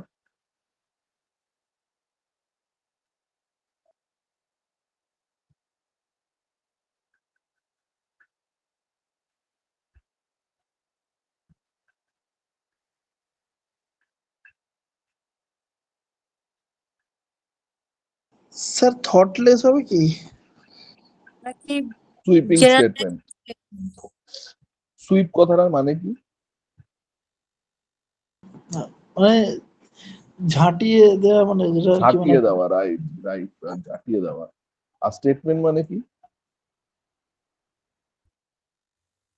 [SPEAKER 6] স্যার থটলেস হবে কি?
[SPEAKER 8] নাকি
[SPEAKER 5] সুইপিং
[SPEAKER 8] জেনারেল
[SPEAKER 5] স্টেটমেন্ট। সুইপ কথাটার মানে কি?
[SPEAKER 6] মানে ঝাঁটিয়ে দেওয়া, মানে যেটা আর কি, মানে
[SPEAKER 5] ঝাঁটিয়ে দেওয়া, রাইট রাইট, ঝাঁটিয়ে দেওয়া। আর স্টেটমেন্ট মানে কি?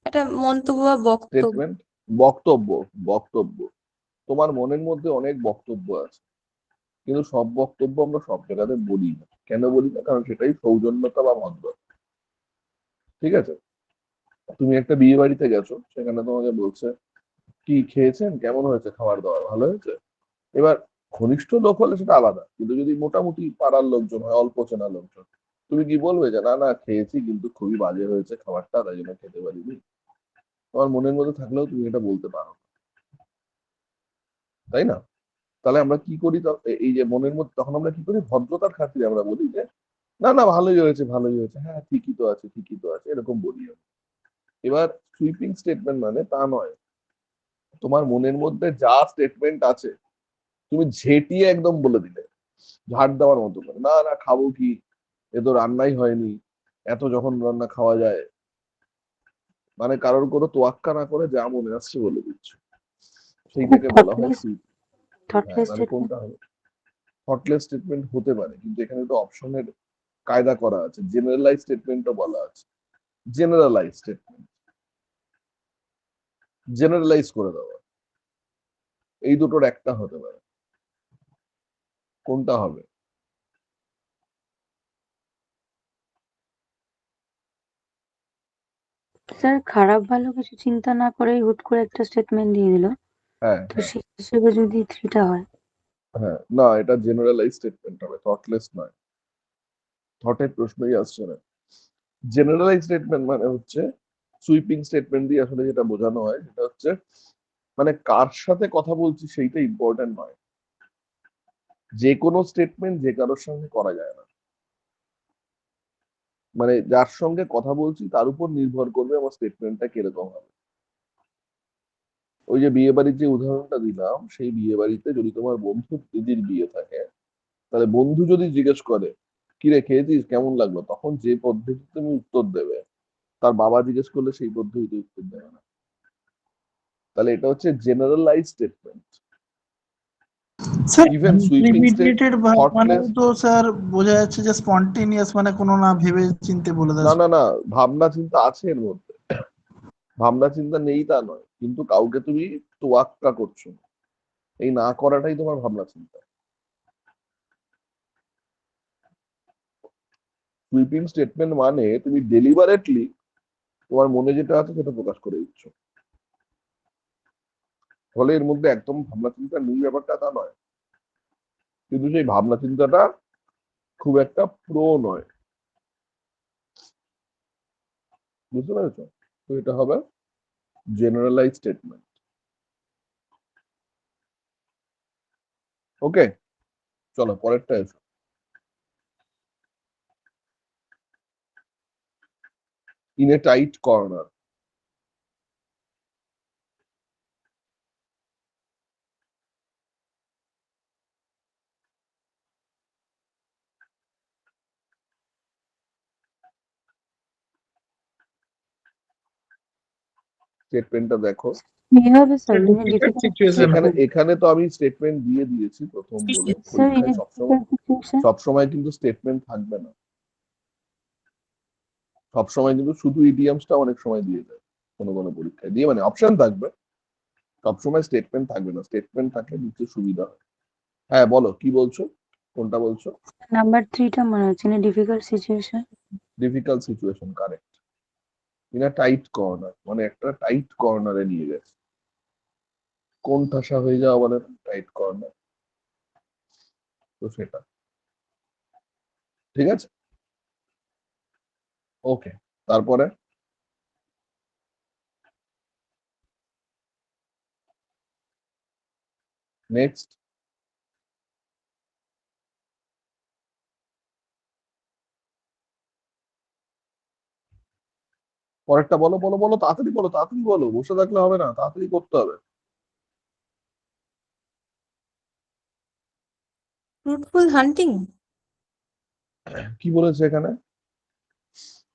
[SPEAKER 8] একটা মন্তব্য বা বক্তব্য।
[SPEAKER 5] স্টেটমেন্ট বক্তব্য, বক্তব্য। তোমার মনের মধ্যে অনেক বক্তব্য আছে, কিন্তু সব বক্তব্য আমরা সব জায়গাতে বলি না। কেন বলি না? কারণ সেটাই সৌজন্যতা বা ভদ্রতা। ঠিক আছে, তুমি একটা বিয়ে বাড়িতে গেছো, সেখানে তোমাকে বলছে কি খেয়েছেন, কেমন হয়েছে খাবার দাবার, ভালো হয়েছে। এবার ঘনিষ্ঠ লোক হলে সেটা আলাদা, কিন্তু যদি মোটামুটি পাড়ার লোকজন হয়, অল্প চেনা লোকজন, তুমি কি বলবে যে না না খেয়েছি কিন্তু খুবই বাজে হয়েছে খাবারটা, তাই জন্য খেতে পারিনি? তোমার মনের মধ্যে থাকলেও তুমি এটা বলতে পারো, তাই না? তাহলে আমরা কি করি, এই যে মনের মধ্যে, তখন আমরা কি করি, ভদ্রতার খাতিরে আমরা বলি যে না না ভালোই হয়েছে, ভালোই হয়েছে, হ্যাঁ ঠিকই তো আছে, ঠিকই তো আছে, এরকম বলি আমি। এবার সুইপিং স্টেটমেন্ট মানে তা নয়, তোমার মনের মধ্যে যা স্টেটমেন্ট আছে তুমি ঝেঁটিয়ে একদম বলে দিলে, ঝাড় দেওয়ার মতো করে, না না খাবো কি, এ তো রান্নাই হয়নি, এত যখন রান্না খাওয়া যায়, মানে কারোর কোনো তোয়াক্কা না করে যা মনে আসছে বলে দিচ্ছ, সেইটাকে বলা হয়
[SPEAKER 3] থটলেস
[SPEAKER 5] সুইপ। হ্যাঁ,
[SPEAKER 3] থটলেস
[SPEAKER 5] মানে
[SPEAKER 3] স্টেটমেন্ট।
[SPEAKER 5] কোনটা হবে? থটলেস স্টেটমেন্ট হতে পারে, কিন্তু এখানে তো অপশনের কায়দা করা আছে, জেনারেলাইজ স্টেটমেন্টও বলা আছে। জেনারেলাইজ স্টেটমেন্ট, জেনারেলাইজ করে দেওয়া, এই দুটোর একটা হতে পারে, কোনটা হবে?
[SPEAKER 3] স্যার খারাপ ভালো কিছু চিন্তা না করেই হুট করে একটা স্টেটমেন্ট দিয়ে দিল,
[SPEAKER 5] হ্যাঁ
[SPEAKER 3] তো
[SPEAKER 5] হ্যাঁ
[SPEAKER 3] সেই হিসেবে যদি 3টা হয়।
[SPEAKER 5] হ্যাঁ, না এটা জেনারেলাইজ স্টেটমেন্ট হবে, থটলেস নয়, থটের প্রশ্নই আসছে না। জেনারেলাইজ স্টেটমেন্ট মানে হচ্ছে, সুইপিং স্টেটমেন্ট দিয়ে আসলে যেটা বোঝানো হয় সেটা হচ্ছে, মানে কার সাথে কথা বলছি সেইটা ইম্পর্টেন্ট নয়, যে কোনো স্টেটমেন্ট যে কারোর সঙ্গে করা যায় না, মানে যার সঙ্গে কথা বলছি তার উপর নির্ভর করবে আমার স্টেটমেন্টটা কিরকম হবে। ওই যে বিয়ে বাড়ির যে উদাহরণটা দিলাম, সেই বিয়ে বাড়িতে যদি তোমার বন্ধুর দিদির বিয়ে থাকে, তাহলে বন্ধু যদি জিজ্ঞেস করে কি রে খেয়েছিস, কেমন লাগলো, তখন যে পদ্ধতিতে তুমি উত্তর দেবে, তার বাবা জিজ্ঞেস করলে সেই পদ্ধতিতে উত্তর দেবে না। তাহলে এটা হচ্ছে generalise statement.
[SPEAKER 6] Sir
[SPEAKER 5] even sweeping
[SPEAKER 6] premeditated মানে
[SPEAKER 5] থটলেস,
[SPEAKER 6] তো স্যার বোঝা যাচ্ছে যে স্পন্টেনিয়াস, মানে কোনো না ভেবে চিন্তে বলে
[SPEAKER 5] না
[SPEAKER 6] দেয়।
[SPEAKER 5] না না, ভাবনা চিন্তা আছে এর মধ্যে, ভাবনা চিন্তা নেই তা নয়, কিন্তু কাউকে তুমি তোয়াক্কা করছো না। এই না করাটাই তোমার ভাবনা চিন্তা। সুইপিং স্টেটমেন্ট মানে তুমি ডেলিবারেটলি তোমার মনে যেটা আছে সেটা প্রকাশ করে দিচ্ছ। ফলে এর মধ্যে একদম ভাবনা চিন্তা নেই ব্যাপারটা তা নয়, কিন্তু সেই ভাবনা চিন্তাটা খুব একটা প্রো নয়। বুঝতে পেরেছো? তো এটা হবে জেনারেলাইজ স্টেটমেন্ট। ওকে, চলো পরেরটা এসো। In a tight corner. স্টেটমেন্টটা দেখো।
[SPEAKER 3] কি হবে sir in a
[SPEAKER 6] difficult
[SPEAKER 3] difficult
[SPEAKER 6] situation.
[SPEAKER 5] এখানে এখানে তো আমি স্টেটমেন্ট দিয়ে দিয়েছি প্রথম বলে।
[SPEAKER 3] স্যার ইন
[SPEAKER 5] পরীক্ষায়
[SPEAKER 3] এ
[SPEAKER 5] সবসময়
[SPEAKER 3] ডিফিকাল্ট সিচুয়েশন
[SPEAKER 5] সবসময় কিন্তু স্টেটমেন্ট থাকবে না, সবসময় কিন্তু শুধু ইডিয়ামসটা অনেক সময় দিয়ে দেয় কোনো কোনো পরীক্ষায় দিয়ে, মানে অপশন থাকবে, সবসময় স্টেটমেন্ট থাকবে না। স্টেটমেন্ট থাকলে নিতে সুবিধা হয়। হ্যাঁ বলো, কি বলছো, কোনটা বলছো?
[SPEAKER 3] নাম্বার 3টা মনে হচ্ছে in a difficult situation.
[SPEAKER 5] Difficult situation, correct. In a tight corner মানে একটা টাইট কর্নারে নিয়ে গেছে। কোন ঠাসা হয়ে যাওয়া বলে টাইট কর্নার, তো সেটা ঠিক আছে। ওকে, তারপরে নেক্সট। পরেরটা বলো বলো বলো, তাড়াতাড়ি বলো, তাড়াতাড়ি বলো, বসে থাকলে হবে না, তাড়াতাড়ি করতে হবে।
[SPEAKER 8] ফ্রুটফুল হান্টিং।
[SPEAKER 5] কি বলেছে এখানে?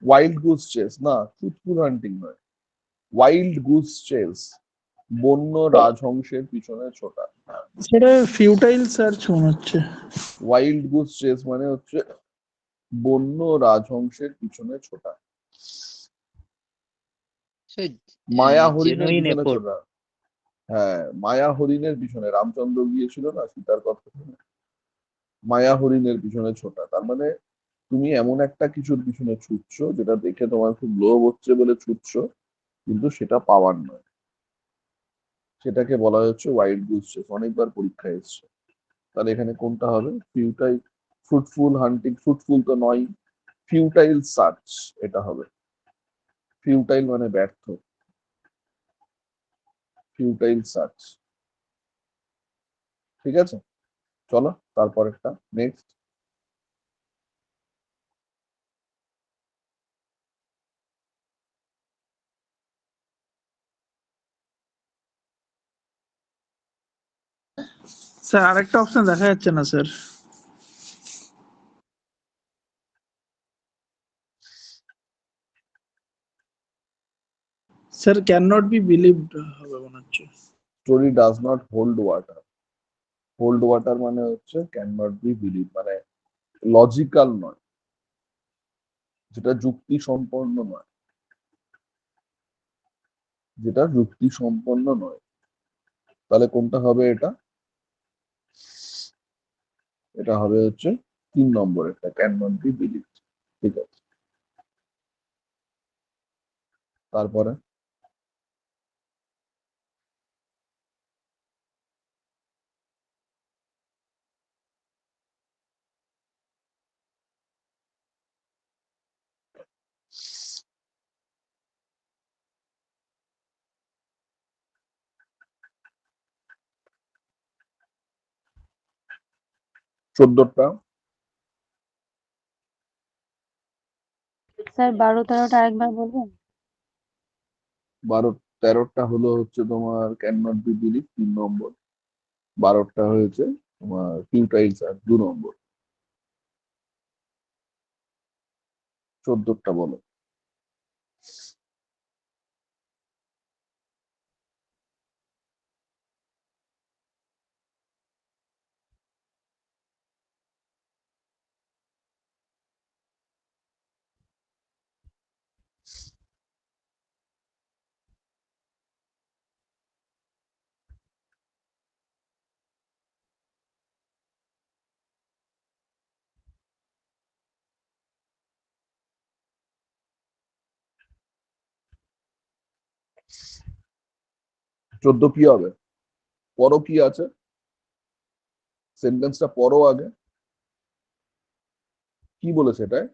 [SPEAKER 5] ওয়াইল্ড গুজ চেস, না ট্রুথফুল হান্টিং নয়, ওয়াইল্ড গুজ চেস, বন্য রাজহংসের পিছনে ছোটা।
[SPEAKER 6] সেটা ফিউটাইল সার্চ মনে হচ্ছে।
[SPEAKER 5] ওয়াইল্ড গুজ চেস মানে হচ্ছে বন্য রাজহংসের পিছনে ছোটা,
[SPEAKER 4] সে
[SPEAKER 5] মায়া হরিণের
[SPEAKER 4] জেনুইন
[SPEAKER 5] পিছনে
[SPEAKER 4] এফোর্ট।
[SPEAKER 5] ছোটা। হ্যাঁ, মায়া হরিণের পিছনে রামচন্দ্র গিয়েছিল না সীতার কথা শুনে, মায়া হরিণের পিছনে ছোটা। তার মানে তুমি এমন একটা কিছুর পিছনে ছুটছো যেটা দেখে তোমার খুব লোভ হচ্ছে বলে ছুটছো, কিন্তু সেটা পাওয়ার নয়। সেটাকে বলা হচ্ছে ওয়াইল্ড গুজ চেস, অনেকবার পরীক্ষায় এসছে। তাহলে এখানে কোনটা হবে? ফিউটাইল, ফ্রুটফুল হান্টিং, ফ্রুটফুল তো নয়, ফিউটাইল সার্চ এটা হবে। ফিউটাইল মানে ব্যর্থ, ফিউটাইল সার্চ। ঠিক আছে, চলো তারপরেরটা নেক্সট।
[SPEAKER 6] স্যার আরেকটা অপশন দেখা যাচ্ছে না sir. Sir can not be believed হবে মনে হচ্ছে।
[SPEAKER 5] Story does not hold water. Hold water মানে হচ্ছে ক্যান নট বি বিলিভ, মানে লজিক্যাল নয়, যেটা যুক্তি সম্পন্ন নয়, যেটা যুক্তি সম্পন্ন নয়। তাহলে কোনটা হবে এটা? এটা হবে হচ্ছে 3 নম্বর, এটা ক্যান নট বি বিলিভ। ঠিক আছে, তারপরে চোদ্দটা।
[SPEAKER 3] স্যার 12-13টা আরেকবার বলবেন?
[SPEAKER 5] 13টা হলো হচ্ছে তোমার ক্যান নট বি বিলিভ 3 নম্বর, 12টা হয়েছে তোমার ফিউটাইল সার্চ 2 নম্বর। 14টা বলো। 14 কি হবে? পরও কি আছে? সেন্টেন্সটা পরও আগে কি বলেছে এটায়?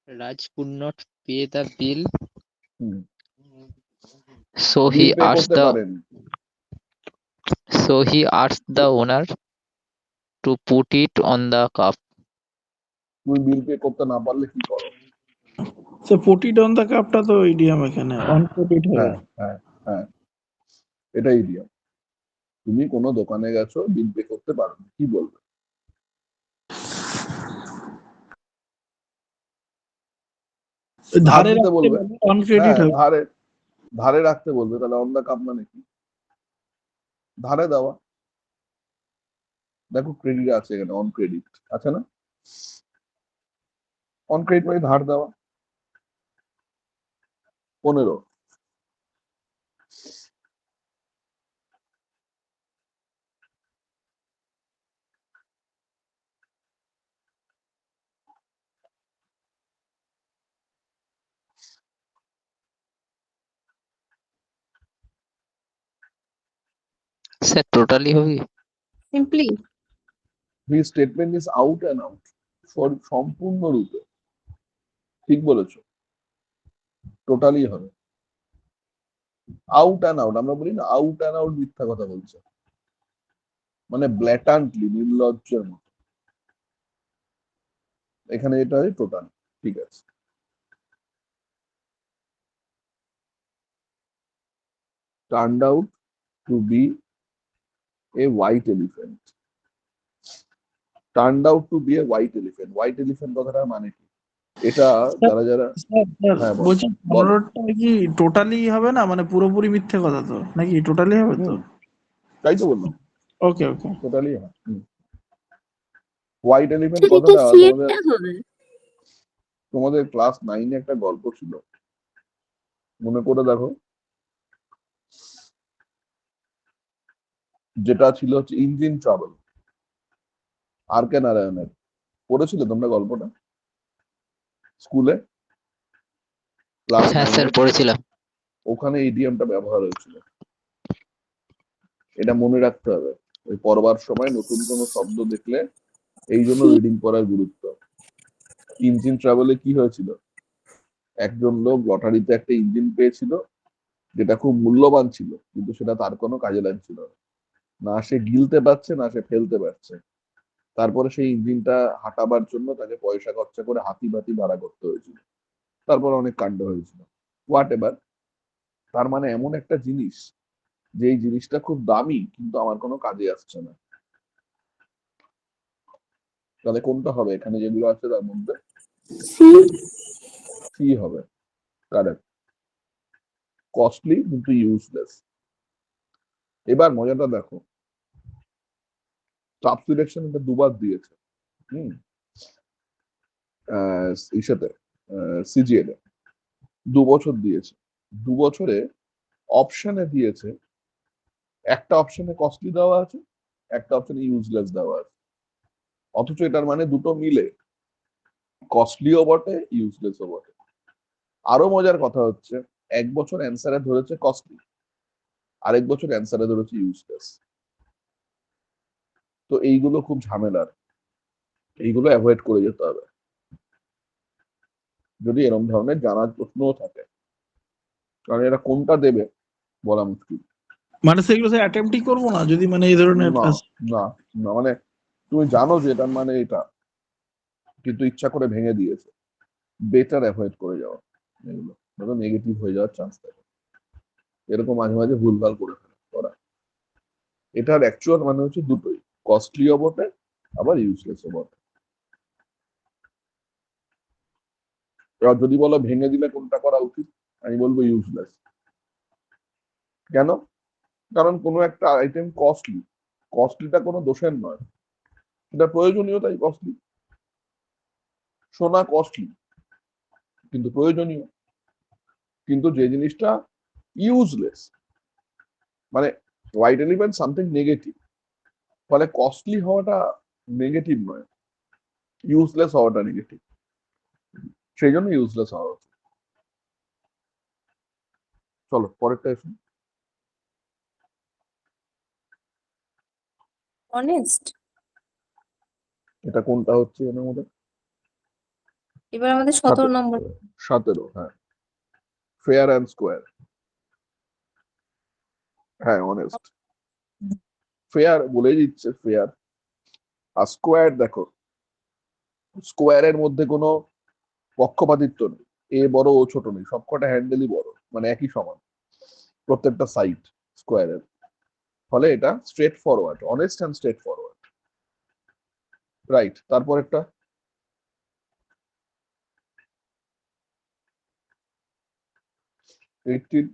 [SPEAKER 4] Raj could not pay the bill,
[SPEAKER 5] hmm,
[SPEAKER 4] so
[SPEAKER 5] bill
[SPEAKER 4] he
[SPEAKER 5] pay
[SPEAKER 4] asked
[SPEAKER 5] করতে
[SPEAKER 4] the
[SPEAKER 5] পারেনি।
[SPEAKER 4] so he asked the owner to put it on the cup.
[SPEAKER 5] তুমি বিল পে করতে না পারলে কি করো?
[SPEAKER 6] সে পুট অন দ্য কাপটা তো ইডিয়াম এখানে অন পুট ইট হবে।
[SPEAKER 5] হ্যাঁ হ্যাঁ হ্যাঁ, এটাই ইডিয়াম। তুমি কোনো দোকানে গেছো, বিল পে করতে পারো না, কি বলবে? ধার
[SPEAKER 6] ধারে
[SPEAKER 5] দিতে
[SPEAKER 6] রাখতে
[SPEAKER 5] বলবে।
[SPEAKER 6] বলে অন ক্রেডিট
[SPEAKER 5] হ্যাঁ,
[SPEAKER 6] হবে।
[SPEAKER 5] ধারে ধারে রাখতে বলবে, তাহলে অন দা কাপ মানে কি? ধারে দেওয়া। দেখো ক্রেডিট আছে এখানে, অন ক্রেডিট আছে না? অন ক্রেডিট মানে ধার দেওয়া। 15
[SPEAKER 4] Sir, totally হবে?
[SPEAKER 8] Simply
[SPEAKER 5] this statement is out and out, সম্পূর্ণরূপে ঠিক বলেছো, টোটালি হবে। আউট অ্যান্ড আউট, আমরা বলি না আউট অ্যান্ড আউট মিথ্যা কথা বলছে, মানে ব্ল্যাটান্টলি, নির্লজ্জের মতো। এখানে এটা টোটাল ঠিক আছে। turned out to be a white elephant. Turned out to be a white elephant. White elephant কথাটার মানে কি? এটা যারা যারা হ্যাঁ বলো
[SPEAKER 6] বলছি
[SPEAKER 5] বলো।
[SPEAKER 6] 15টা কি টোটালি হবে না, মানে পুরোপুরি মিথ্যে কথা তো নাকি টোটালি হবে তো?
[SPEAKER 5] তাই তো বললাম,
[SPEAKER 6] ওকে ওকে।
[SPEAKER 5] টোটালি হয়। হোয়াইট এলিফ্যান্ট
[SPEAKER 8] এটা
[SPEAKER 5] কথাটা তোমাদের
[SPEAKER 8] সিয়েটটা হবে।
[SPEAKER 5] তোমাদের ক্লাস 9-এ একটা গল্প ছিল, মনে করে দেখো, যেটা ছিল হচ্ছে ইঞ্জিন ট্রাভেল, আর কে নারায়ণের। পড়েছিলে তোমরা গল্পটা স্কুলে ক্লাস
[SPEAKER 4] হ্যাঁ স্যার
[SPEAKER 5] 9-এ?
[SPEAKER 4] পড়েছিলাম।
[SPEAKER 5] ওখানে ইডিয়ামটা ব্যবহার হয়েছিল, এটা মনে রাখতে হবে। ওই পড়বার সময় নতুন কোনো শব্দ দেখলে, এই জন্য রিডিং করার গুরুত্ব। ইঞ্জিন ট্রাভেলে কি হয়েছিল, একজন লোক লটারিতে একটা ইঞ্জিন পেয়েছিল, যেটা খুব মূল্যবান ছিল, কিন্তু সেটা তার কোনো কাজে লাগছিল না, না সে গিলতে পারছে না সে ফেলতে পারছে। তারপরে সেই ইঞ্জিনটা হাঁটাবার জন্য তাকে পয়সা খরচা করে হাতি বাতি ভাড়া করতে হয়েছিল, তারপর অনেক কাণ্ড হয়েছিল। হোয়াট এভার, তার মানে এমন একটা জিনিস, যে এই জিনিসটা খুব দামি কিন্তু আমার কোনো কাজে আসছে না। তাহলে কোনটা হবে এখানে যেগুলো আছে তার মধ্যে? সি হবে, কারেক্ট। কস্টলি কিন্তু ইউজলেস। এবার মজাটা দেখো, সাবসিডেকশন এটা দুবার দিয়েছে। ইসাতে সিজিএল 2 বছর দিয়েছে, 2 বছরে অপশনে দিয়েছে, একটা অপশনে কস্টলি দেওয়া আছে, একটা অপশনে ইউজলেস দেওয়া আছে, অথচ এটার মানে দুটো মিলে কস্টলিও বটে ইউজলেসও বটে। আরো মজার কথা হচ্ছে, 1 বছর অ্যান্সারে ধরেছে কস্টলি, আরেক বছর অ্যান্সারে ধরেছে ইউজলেস। তো এইগুলো খুব ঝামেলার, এইগুলো অ্যাভয়েড করে যেতে হবে যদি এরকম ধরনের জানার প্রশ্নও থাকে, কারণ এরা কোনটা দেবে বলা মুশকিল।
[SPEAKER 6] মানে সেগুলো স্যার অ্যাটেম্পটই করবো না যদি মানে এই ধরনের
[SPEAKER 5] না না না, মানে তুমি জানো যে এটার মানে এটা, কিন্তু ইচ্ছা করে ভেঙে দিয়েছে, বেটার অ্যাভয়েড করে যাওয়া, এগুলো ধরো নেগেটিভ হয়ে যাওয়ার চান্স থাকে, এরকম মাঝে মাঝে ভুলভাল করে ফেলে ওরা। এটার অ্যাকচুয়াল মানে হচ্ছে দুটোই, কস্টলিও বটে আবার ইউজলেসও বটে। এবার যদি বলো ভেঙে দিলে কোনটা করা উচিত, আমি বলবো ইউজলেস। কেন? কারণ কোনো একটা আইটেম কস্টলি, কস্টলিটা কোনো দোষের নয়, এটা প্রয়োজনীয় তাই কস্টলি। সোনা কস্টলি কিন্তু প্রয়োজনীয়, কিন্তু যে জিনিসটা ইউজলেস, মানে হোয়াইট এলিফ্যান্ট সামথিং নেগেটিভ, ফলে কস্টলি হওয়াটা নেগেটিভ নয়, ইউজলেস হওয়াটা নেগেটিভ, সেই জন্য ইউজলেস হওয়া উচিত। চলো পরেরটা এসো।
[SPEAKER 8] অনেস্ট।
[SPEAKER 5] এটা কোনটা হচ্ছে এর মধ্যে?
[SPEAKER 8] এবার আমাদের 17 নম্বর।
[SPEAKER 5] 17, হ্যাঁ। ফেয়ার অ্যান্ড স্কোয়ার, হ্যাঁ অনেস্ট। ফেয়ার বলেই দিচ্ছে ফেয়ার। আর স্কোয়ার দেখো, স্কোয়ারের মধ্যে কোনো পক্ষপাতিত্ব নেই, এ বড় ও ছোট নেই, সবকটা হ্যান্ডেলই বড়, মানে একই সমান প্রত্যেকটা সাইড স্কোয়ারের। ফলে এটা straight forward, honest and straight forward, right. তারপর একটা 18,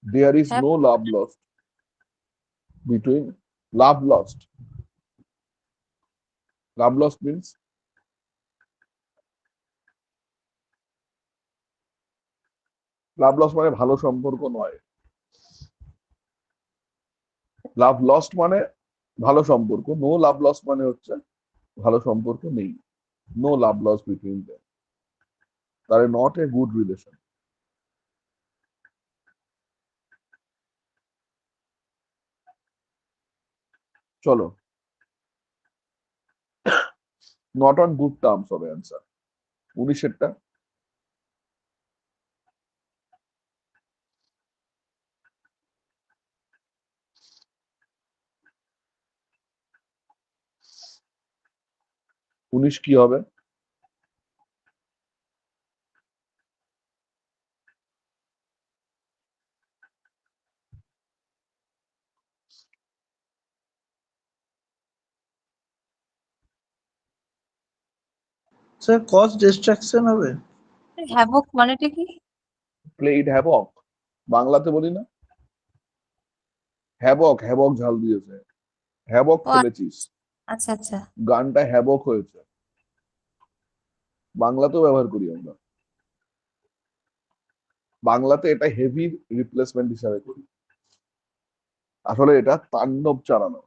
[SPEAKER 5] there is
[SPEAKER 8] হ্যাঁ,
[SPEAKER 5] no love lost between, love lost, love lost means লাভ লস মানে ভালো সম্পর্ক নয়, লাভ লস্ট মানে ভালো সম্পর্ক, নো লাভ লস মানে হচ্ছে ভালো সম্পর্ক নেই, no love lost between them, তার নট এ গুড রিলেশন। চলো, নট অন গুড টার্মস হবে অ্যান্সার 19-এরটা। উনিশ কি হবে?
[SPEAKER 6] স্যার কজ ডিস্ট্রাকশন হবে।
[SPEAKER 8] হ্যাভক মানেটা কি?
[SPEAKER 5] প্লেড হ্যাভক, বাংলাতে বলি না, হ্যাভক, হ্যাভক ঝাল দিয়েছে, হ্যাভক
[SPEAKER 8] ও
[SPEAKER 5] খেলেছিস,
[SPEAKER 8] আচ্ছা আচ্ছা।
[SPEAKER 5] গানটা হ্যাভক হয়েছে, বাংলাতেও ব্যবহার করি আমরা, বাংলাতে এটা হেভি রিপ্লেসমেন্ট হিসাবে করি, আসলে এটা তাণ্ডব চালানো।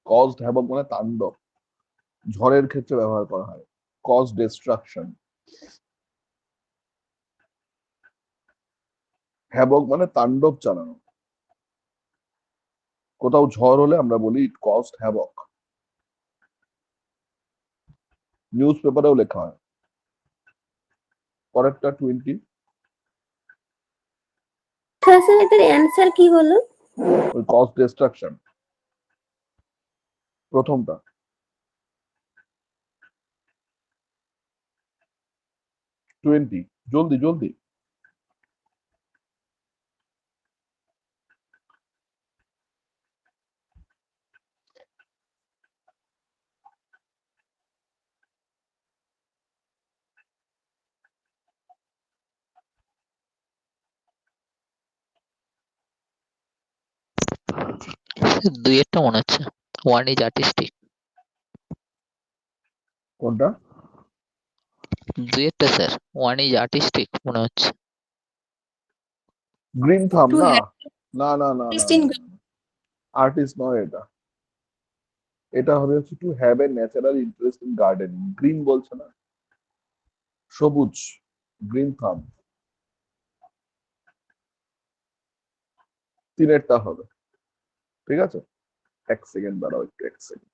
[SPEAKER 5] কজড হ্যাভক মানে তাণ্ডব, ঝড়ের ক্ষেত্রে ব্যবহার করা হয়, কজ ডিস্ট্রাকশন। হ্যাভক মানে তাণ্ডব চালানো, কোথাও ঝড় হলে আমরা বলি ইট কজড হ্যাভক, নিউজ পেপারেও লেখা হয়। পরেরটা 20,
[SPEAKER 9] স্যার এটার অ্যান্সার কি হলো?
[SPEAKER 5] ওই কজ ডিস্ট্রাকশন প্রথমটা। টোয়েন্টি, জলদি জলদি।
[SPEAKER 4] দুইয়েরটা মনে হচ্ছে, ওয়ান ইজ আর্টিস্টিক।
[SPEAKER 5] কোনটা?
[SPEAKER 4] দুইয়েরটা স্যার, ওয়ান ইজ আর্টিস্টিক মনে হচ্ছে।
[SPEAKER 5] গ্রিন থাম
[SPEAKER 8] টু
[SPEAKER 5] না,
[SPEAKER 8] হ্যাভ
[SPEAKER 5] না না না না,
[SPEAKER 8] ইন।
[SPEAKER 5] আর্টিস্ট নয় এটা, এটা হবে হচ্ছে to have a natural interest in gardening. Green বলছে না, সবুজ, গ্রিন থাম। তিনেরটা হবে, ঠিক আছে? এক সেকেন্ড দাঁড়াও, একটু এক সেকেন্ড।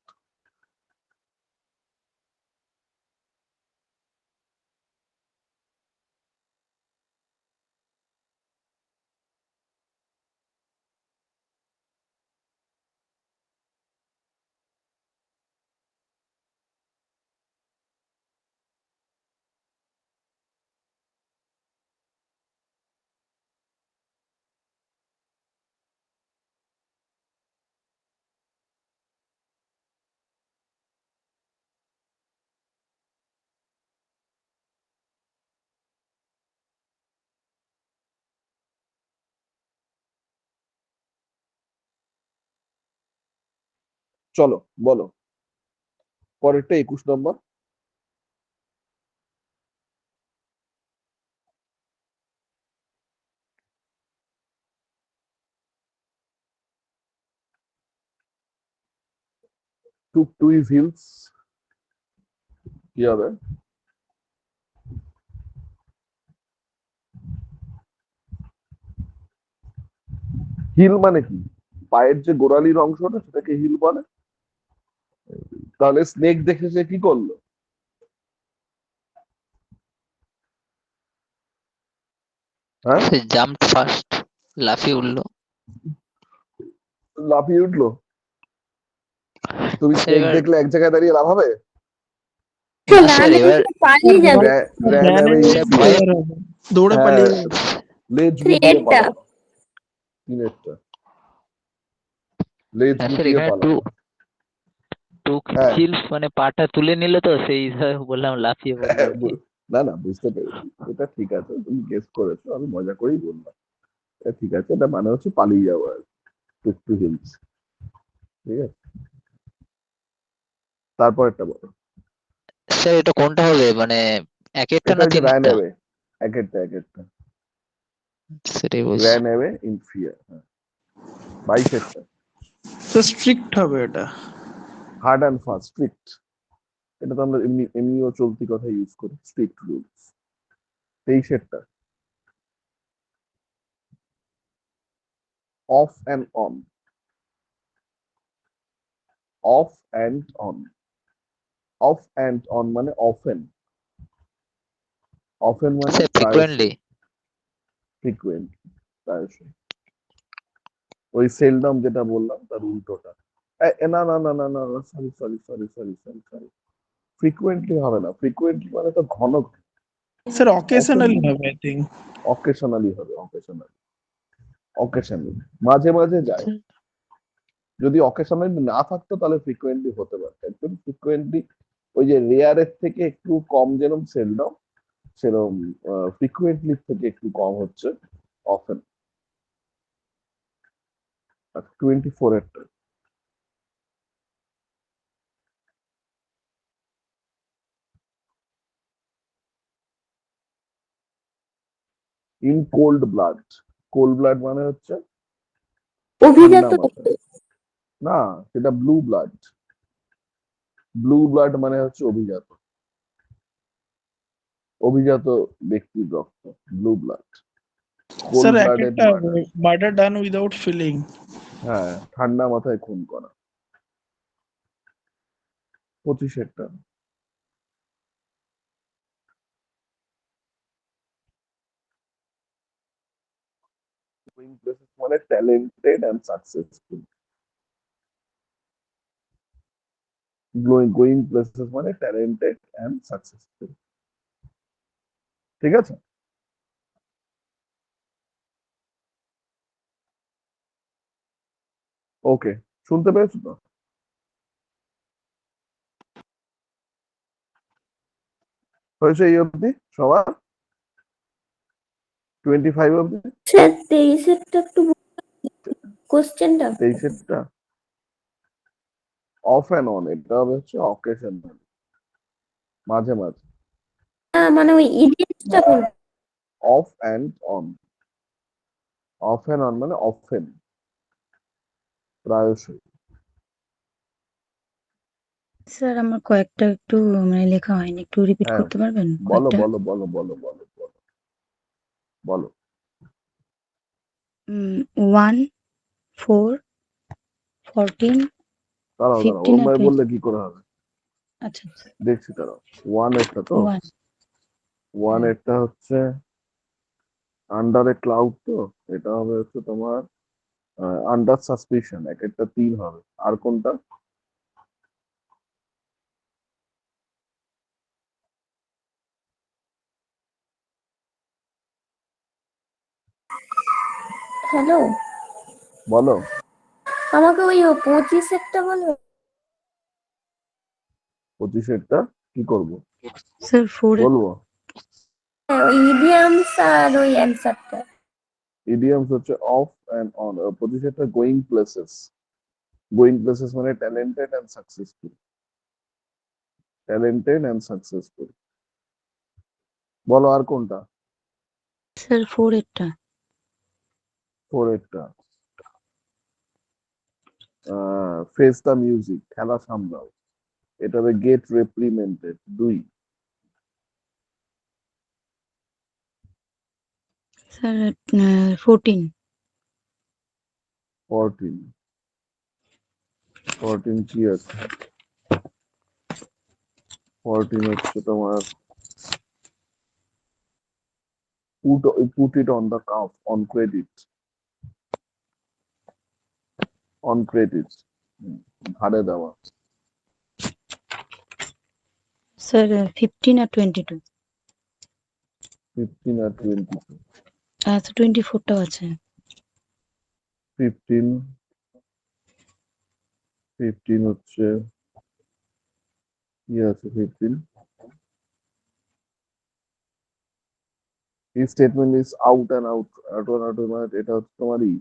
[SPEAKER 5] চলো বলো পরেরটা 21 নম্বর। took to his heels কি হবে? হিল মানে কি? পায়ের যে গোড়ালির অংশটা সেটাকে হিল বলে। তাহলে স্নেক দেখে সে কি করলো? হ্যাঁ,
[SPEAKER 4] সে জাম্প ফার্স্ট, লাফিয়ে উঠলো।
[SPEAKER 5] লাফিয়ে উঠলো। তুমি
[SPEAKER 4] স্যার
[SPEAKER 5] স্নেক
[SPEAKER 4] এবার
[SPEAKER 5] দেখলে এক জায়গায় দাঁড়িয়ে লাফাবে?
[SPEAKER 4] না
[SPEAKER 9] না
[SPEAKER 4] স্যার,
[SPEAKER 9] না
[SPEAKER 4] এবার
[SPEAKER 9] পালিয়ে যাবে।
[SPEAKER 5] Ran away in
[SPEAKER 6] sir
[SPEAKER 5] fear.
[SPEAKER 6] ভয় হবে, দৌড়ে
[SPEAKER 5] হ্যাঁ,
[SPEAKER 6] পালিয়ে যাবে।
[SPEAKER 5] লেজ গুটিয়ে
[SPEAKER 9] থ্রেডটা
[SPEAKER 5] পালাবে। তিনেরটা লেজ
[SPEAKER 4] স্যার
[SPEAKER 5] গুটিয়ে
[SPEAKER 4] এখানে
[SPEAKER 5] পালাবে।
[SPEAKER 4] টু
[SPEAKER 5] হ্যাঁ,
[SPEAKER 4] চিলস মানে পাটা তুলে নিল, তো সেই হিসাবে বললাম লাফিয়ে পড়লো আর কি।
[SPEAKER 5] না না, বুঝতে পেরেছি, এটা ঠিক আছে, তুমি গেস করেছো, আমি মজা করেই বললাম। এটা ঠিক আছে, এটা মানে হচ্ছে পালিয়ে যাওয়া আর টুক টু হিলস। ঠিক আছে, তারপর একটা বলো।
[SPEAKER 4] স্যার এটা কোনটা হবে, মানে একেরটা
[SPEAKER 5] এটা
[SPEAKER 4] না
[SPEAKER 5] হচ্ছে র্যান
[SPEAKER 4] তিনটা?
[SPEAKER 5] অ্যাওয়ে। একেরটা
[SPEAKER 4] সেটাই বলছি।
[SPEAKER 5] Ran away in fear. 22-এরটা
[SPEAKER 6] স্যার স্ট্রিক্ট হবে এটা।
[SPEAKER 5] Hard and fast, strict. এটা তো আমরা এমনিও চলতি কথা ইউজ করি, স্ট্রিক্ট রুলস। 23-এরটা off and on. Off and on. Off and on মানে অফেন। অফেন মানে
[SPEAKER 4] স্যার ফ্রিকুয়েন্টলি।
[SPEAKER 5] ফ্রিকুয়েন্ট, প্রায়শই। ওই সেলডম যেটা বললাম তার উল্টোটা। না না না না না, sorry sorry sorry sorry sorry sorry, frequently হবে না। ফ্রিকুয়েন্টলি মানে তো ঘন।
[SPEAKER 6] স্যার অকেশনালি হবে আই থিঙ্ক।
[SPEAKER 5] অকেশনালি হবে, অকেশনালি মাঝে মাঝে যায়। যদি অকেশনালি না থাকতো তাহলে ফ্রিকুয়েন্টলি হতে পারত। একদম ফ্রিকুয়েন্টলি ওই যে রেয়ারের থেকে একটু কম, যেরকম সেলডম, সেরকম ফ্রিকুয়েন্টলি থেকে একটু কম হচ্ছে অফেন। 24-এরটা in cold blood. Cold blood মানে হচ্ছে ঠান্ডা
[SPEAKER 9] অভিজাত
[SPEAKER 5] মাথায়। না, সেটা ব্লু ব্লাড। ব্লু ব্লাড মানে হচ্ছে অভিজাত, অভিজাত ব্যক্তির রক্ত, blue blood. Cold
[SPEAKER 6] sir
[SPEAKER 5] blooded
[SPEAKER 6] একটা
[SPEAKER 5] মার্ডার।
[SPEAKER 6] মার্ডার ডান উইদাউট ফিলিং।
[SPEAKER 5] হ্যাঁ, ঠান্ডা মাথায় খুন করা। 25-এরটা গোয়িং প্লেসেস মানে talented and successful. Going places মানে ট্যালেন্টেড অ্যান্ড সাকসেসফুল। ঠিক আছে, ওকে, শুনতে পেয়েছো তো? হয়েছে এই অবধি সবার? 25 অবধি?
[SPEAKER 9] স্যার 23-এরটা একটু কোশ্চেনটা
[SPEAKER 5] 23-এরটা অফ অ্যান্ড অন, এটা হবে হচ্ছে অকেশন, মাঝে মাঝে।
[SPEAKER 9] মানে ওই ইডিয়েটসটা কোনটা?
[SPEAKER 5] Of and on. Off and on মানে অফেন, প্রায়শই।
[SPEAKER 3] স্যার আমার কয়েকটা একটু মানে লেখা হয়নি, একটু রিপিট
[SPEAKER 5] হ্যাঁ,
[SPEAKER 3] করতে পারবেন
[SPEAKER 5] বলো
[SPEAKER 3] কয়েকটা?
[SPEAKER 5] বলো বলো বলো বলো বলো বলো।
[SPEAKER 3] 1, 4, 14,
[SPEAKER 5] দাঁড়াও দাঁড়াও,
[SPEAKER 3] 15 আর
[SPEAKER 5] ওরমায়
[SPEAKER 3] 20।
[SPEAKER 5] বললে কি করে হবে?
[SPEAKER 3] আচ্ছা
[SPEAKER 5] দেখছি, দাঁড়াও। 1-এরটা তো
[SPEAKER 3] 1।
[SPEAKER 5] 1-এরটা হচ্ছে আন্ডার এ ক্লাউড, তো এটা হবে হচ্ছে তোমার আন্ডার সাসপিশন। একটা 3 হবে। আর কোনটা?
[SPEAKER 9] হ্যালো,
[SPEAKER 5] বলো।
[SPEAKER 9] আমাকে ওই 25-এরটা বলো।
[SPEAKER 5] 25-এরটা কি করব
[SPEAKER 3] স্যার 4 এর
[SPEAKER 5] বলবো?
[SPEAKER 9] হ্যাঁ, ওই ইডিয়ামস আর ওই অ্যান্সারটা।
[SPEAKER 5] ইডিয়মস হচ্ছে অফ অ্যান্ড অন। 25-এরটা গোয়িং প্লেসেস। গোয়িং প্লেসেস মানে talented and successful. Talented and successful. বলো আর কোনটা?
[SPEAKER 3] স্যার 4 এরটা
[SPEAKER 5] 4-এরটা ফেস দ্য মিউজিক, খেলা সামলাও। এটা হবে গেট রেপ্রিমেন্টেড 2।
[SPEAKER 3] স্যার 14।
[SPEAKER 5] 14 14 কি আছে? 14 হচ্ছে তোমার put it on the cuff on credit, on credit, ধারে দেওয়া।
[SPEAKER 3] স্যার 15 আর 22।
[SPEAKER 5] 15 আর 22।
[SPEAKER 3] আচ্ছা 24টাও আছে।
[SPEAKER 5] 15 15 হচ্ছে কি আছে? 15 এই statement is out and out, মানে এটা হচ্ছে তোমারই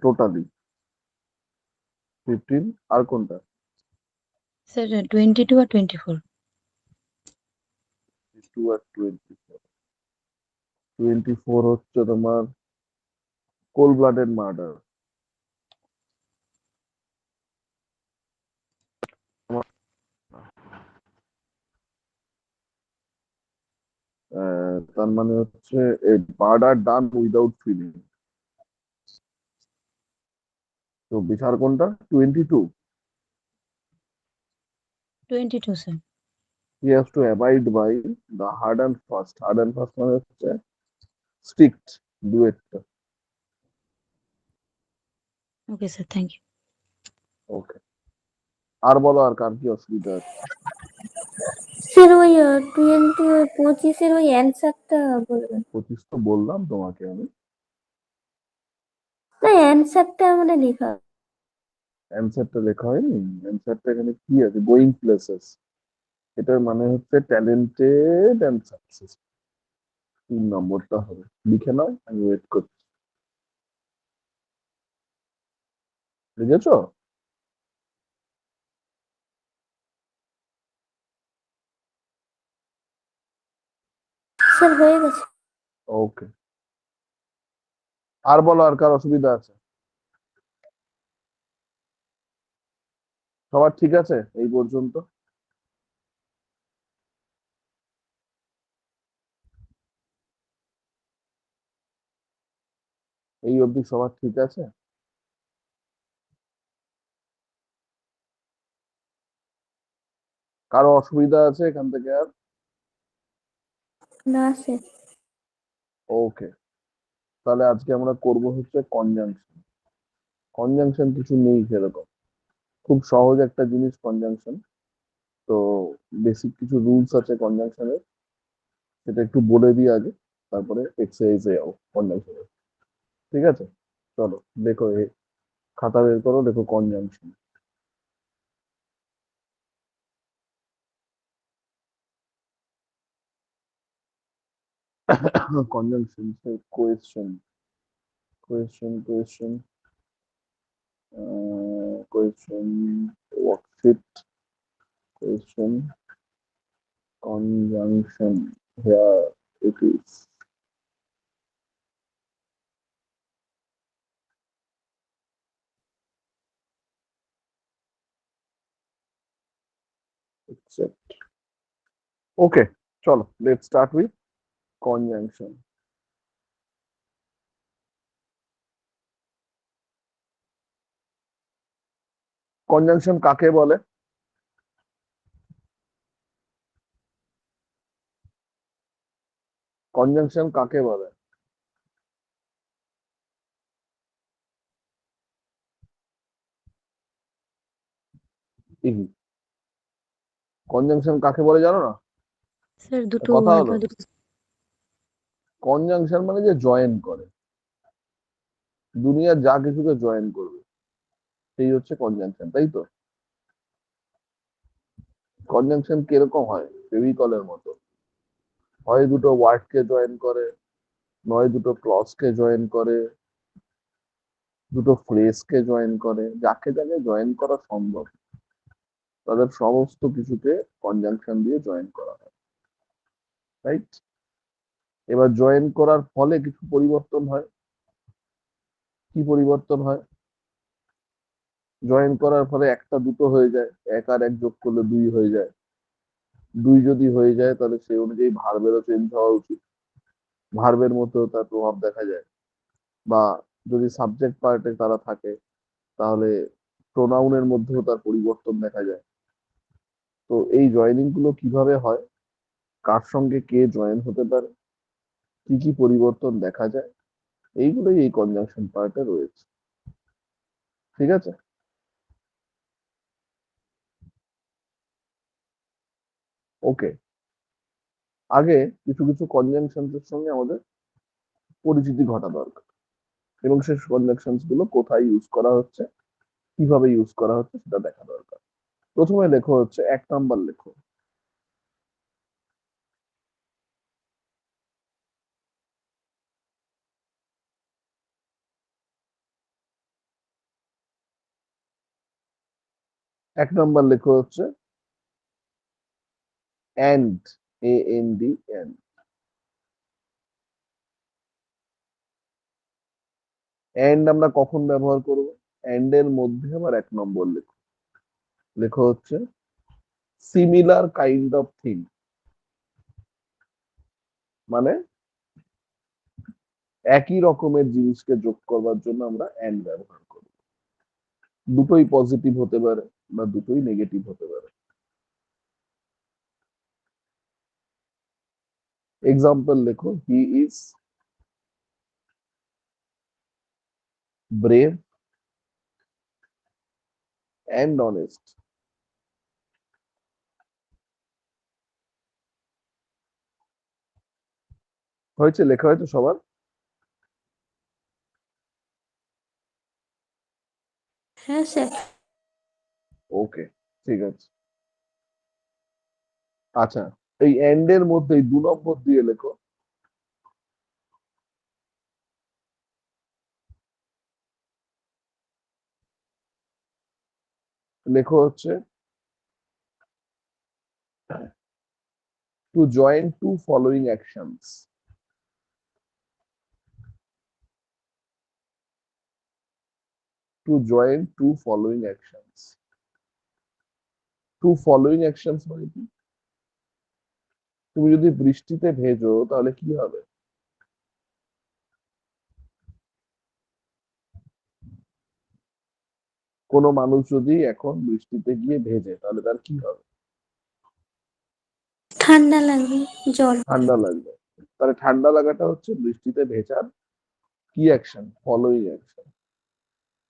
[SPEAKER 5] টোটালি 15। আর কোনটা?
[SPEAKER 3] স্যার 22 আর 24।
[SPEAKER 5] 2 আর 24। 24 হচ্ছে তোমার কোল্ড ব্লাডেড মার্ডার। তার মানে হচ্ছে মার্ডার ডান উইদাউট ফিলিং। তো বিচার কোনটা? 22।
[SPEAKER 3] 22 sir.
[SPEAKER 5] he has to abide by the hard and fast. Hard and fast মানে হচ্ছে strict ডুয়েটটা।
[SPEAKER 3] Okay sir, thank you.
[SPEAKER 5] Okay, আর বলো আর কার কি অসুবিধা আছে?
[SPEAKER 9] স্যার ওই 25-এর ওই অ্যান্সারটা বলবেন?
[SPEAKER 5] 25 তো বললাম তোমাকে আমি।
[SPEAKER 9] না, অ্যান্সারটা মানে লেখা।
[SPEAKER 5] অ্যান্সারটা লেখা হয়নি? অ্যান্সারটা এখানে কি আছে? Going places. এটার মানে হচ্ছে ট্যালেন্টেড অ্যান্ড সাকসেস। 3 নম্বরটা হবে, লিখে নাও, আমি ওয়েট করছি। লিখেছো?
[SPEAKER 9] স্যার হয়ে গেছে।
[SPEAKER 5] ওকে, আর বলো আর কার অসুবিধা আছে? সবার ঠিক আছে এই পর্যন্ত? এই অবধি সবার ঠিক আছে? কারো অসুবিধা আছে এখান থেকে আর?
[SPEAKER 9] না স্যার।
[SPEAKER 5] ওকে, তাহলে আজকে আমরা করব হচ্ছে কনজাংশন। কনজাংশন কিছু নেই সেরকম, খুব সহজ একটা জিনিস কনজাংশন। তো বেসিক কিছু রুলস আছে কনজাংশনের, সেটা একটু বলে দিই আগে, তারপরে এক্সারসাইজে যাও কনজাংশনের। ঠিক আছে, চলো দেখো, এই খাতা বের করো, দেখো conjunction. Conjunction question question worksheet, question, conjunction. Here it is. Except. Okay, chalo, let's start with conjunction. Conjunction কাকে বলে? Conjunction কাকে বলে? কনজাংশন কাকে বলে জানো না?
[SPEAKER 3] স্যার দুটো
[SPEAKER 5] কথা
[SPEAKER 3] ওয়ার্ড
[SPEAKER 5] হলো,
[SPEAKER 3] বা দুটো।
[SPEAKER 5] কনজাংশন মানে যে জয়েন করে, দুনিয়ার যা কিছুকে জয়েন করবে, সেই হচ্ছে কনজাংশন, তাই তো? কনজাংশন কিরকম হয়? ফেভিকলের মতো, হয় দুটো ওয়ার্ডকে জয়েন করে, নয় দুটো ক্লজকে জয়েন করে, দুটো ফ্রেজকে জয়েন করে, যাকে যাকে জয়েন করা সম্ভব তাদের সমস্ত কিছুকে কনজাংশন দিয়ে জয়েন করা হয়, রাইট? এবার জয়েন করার ফলে কিছু পরিবর্তন হয়। কি পরিবর্তন হয়? জয়েন করার ফলে একটা দুটো হয়ে যায়, এক আর এক যোগ করলে 2 হয়ে যায়। 2 যদি হয়ে যায় তাহলে সেই অনুযায়ী ভার্বেরও চেঞ্জ হওয়া উচিত, ভার্বের মধ্যেও তার প্রভাব দেখা যায়। বা যদি সাবজেক্ট পার্টে তারা থাকে তাহলে প্রোনাউনের মধ্যেও তার পরিবর্তন দেখা যায়। তো এই জয়েনিং গুলো কিভাবে হয়, কার সঙ্গে কে জয়েন হতে পারে, কি কি পরিবর্তন দেখা যায়, এইগুলোই এই কনজাংশন পার্টে রয়েছে। ঠিক আছে? ওকে, আগে কিছু কিছু কনজাংশনসের সঙ্গে আমাদের পরিচিতি ঘটা দরকার, এবং সেই কনজাংশনস গুলো কোথায় ইউজ করা হচ্ছে, কিভাবে ইউজ করা হচ্ছে সেটা দেখা দরকার। প্রথমে লেখো হচ্ছে 1 নাম্বার লেখো। এক নাম্বার লেখো হচ্ছে and, and, and। and আমরা কখন ব্যবহার করব? and এর মধ্যে আবার 1 নম্বর লেখো, লেখো হচ্ছে সিমিলার কাইন্ড অফ থিং, মানে একই রকমের জিনিসকে যোগ করবার জন্য আমরা and ব্যবহার করব। দুটোই পজিটিভ হতে পারে বা দুটোই নেগেটিভ হতে পারে। এক্সাম্পল লেখো, he is brave and honest। হয়েছে? লেখা হয়েছে সবার?
[SPEAKER 9] হ্যাঁ স্যার।
[SPEAKER 5] ওকে, ঠিক আছে। আচ্ছা, এই এন্ড এর মধ্যে 2 নম্বর দিয়ে লেখো লেখো হচ্ছে to join to following actions. To join to following actions. To following actions মানে কি? তুমি যদি বৃষ্টিতে ভেজো তাহলে কি হবে? কোনো মানুষ যদি এখন বৃষ্টিতে গিয়ে ভেজে তাহলে তার কি হবে?
[SPEAKER 9] ঠান্ডা লাগবে, জ্বর।
[SPEAKER 5] ঠান্ডা লাগবে। তাহলে ঠান্ডা লাগাটা হচ্ছে বৃষ্টিতে ভেজার কি অ্যাকশন? Following action.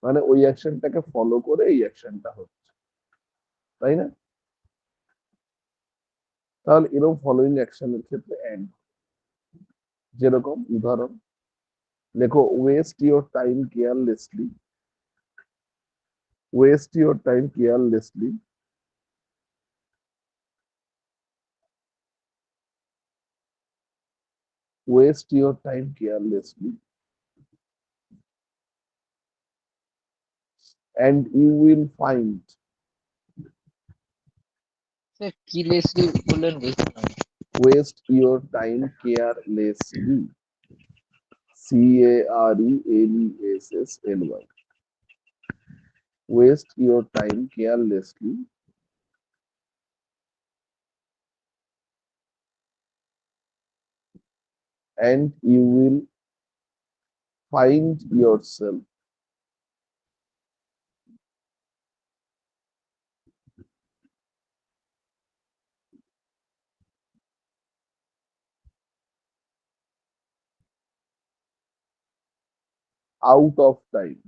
[SPEAKER 5] মানে ওই অ্যাকশনটাকে ফলো করে এই অ্যাকশনটা হচ্ছে, তাই না? তাহলে এরকম ফলোইং অ্যাকশনের ক্ষেত্রে এন্ড। যেরকম উদাহরণ লেখো, West your time carelessly. West your time carelessly. West your time carelessly and you will find।
[SPEAKER 4] Sir কি লেসলি বললেন বুঝলাম না।
[SPEAKER 5] waste your time carelessly, carelessly। waste your time carelessly and you will find yourself out of time।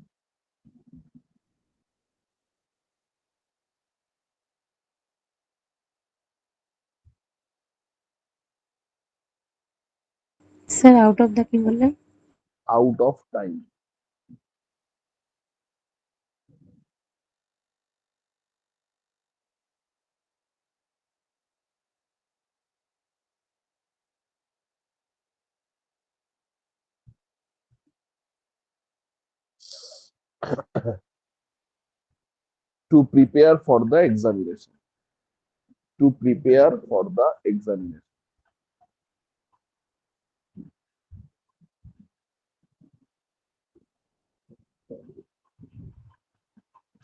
[SPEAKER 3] Sir out of the কি বললেন?
[SPEAKER 5] out of time। to prepare for the examination। to prepare for the examination।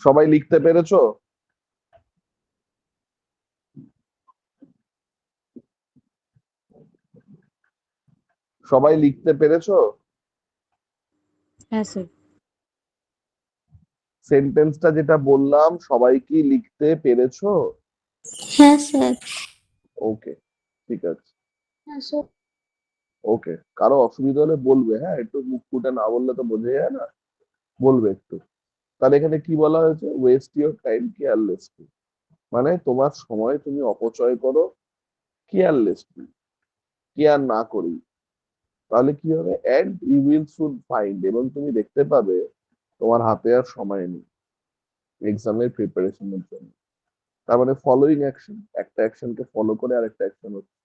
[SPEAKER 5] সবাই লিখতে পেরেছো? সবাই লিখতে পেরেছো?
[SPEAKER 3] হ্যাঁ sir.
[SPEAKER 5] সেন্টেন্সটা যেটা বললাম সবাই কি লিখতে পেরেছো?
[SPEAKER 9] হ্যাঁ স্যার।
[SPEAKER 5] ওকে, ঠিক আছে।
[SPEAKER 2] হ্যাঁ স্যার।
[SPEAKER 5] ওকে, কারো অসুবিধা হলে বলবে, হ্যাঁ, একটু মুখ ফুটে না বললে তো বোঝা যায় না, বলবে একটু। তাহলে এখানে কি বলা হয়েছে? ওয়েস্ট ইউর টাইম কেয়ারলেসলি, মানে তোমার সময় তুমি অপচয় করো কেয়ারলেসলি, কেয়ার না করি। তাহলে কি হবে? And you will soon find, এবং তুমি দেখতে পাবে তোমার হাতে আর সময় নেই এক্সামের প্রিপারেশনের জন্য। তার মানে ফলোইং অ্যাকশন, একটা অ্যাকশনকে ফলো করে আরেকটা অ্যাকশন হচ্ছে।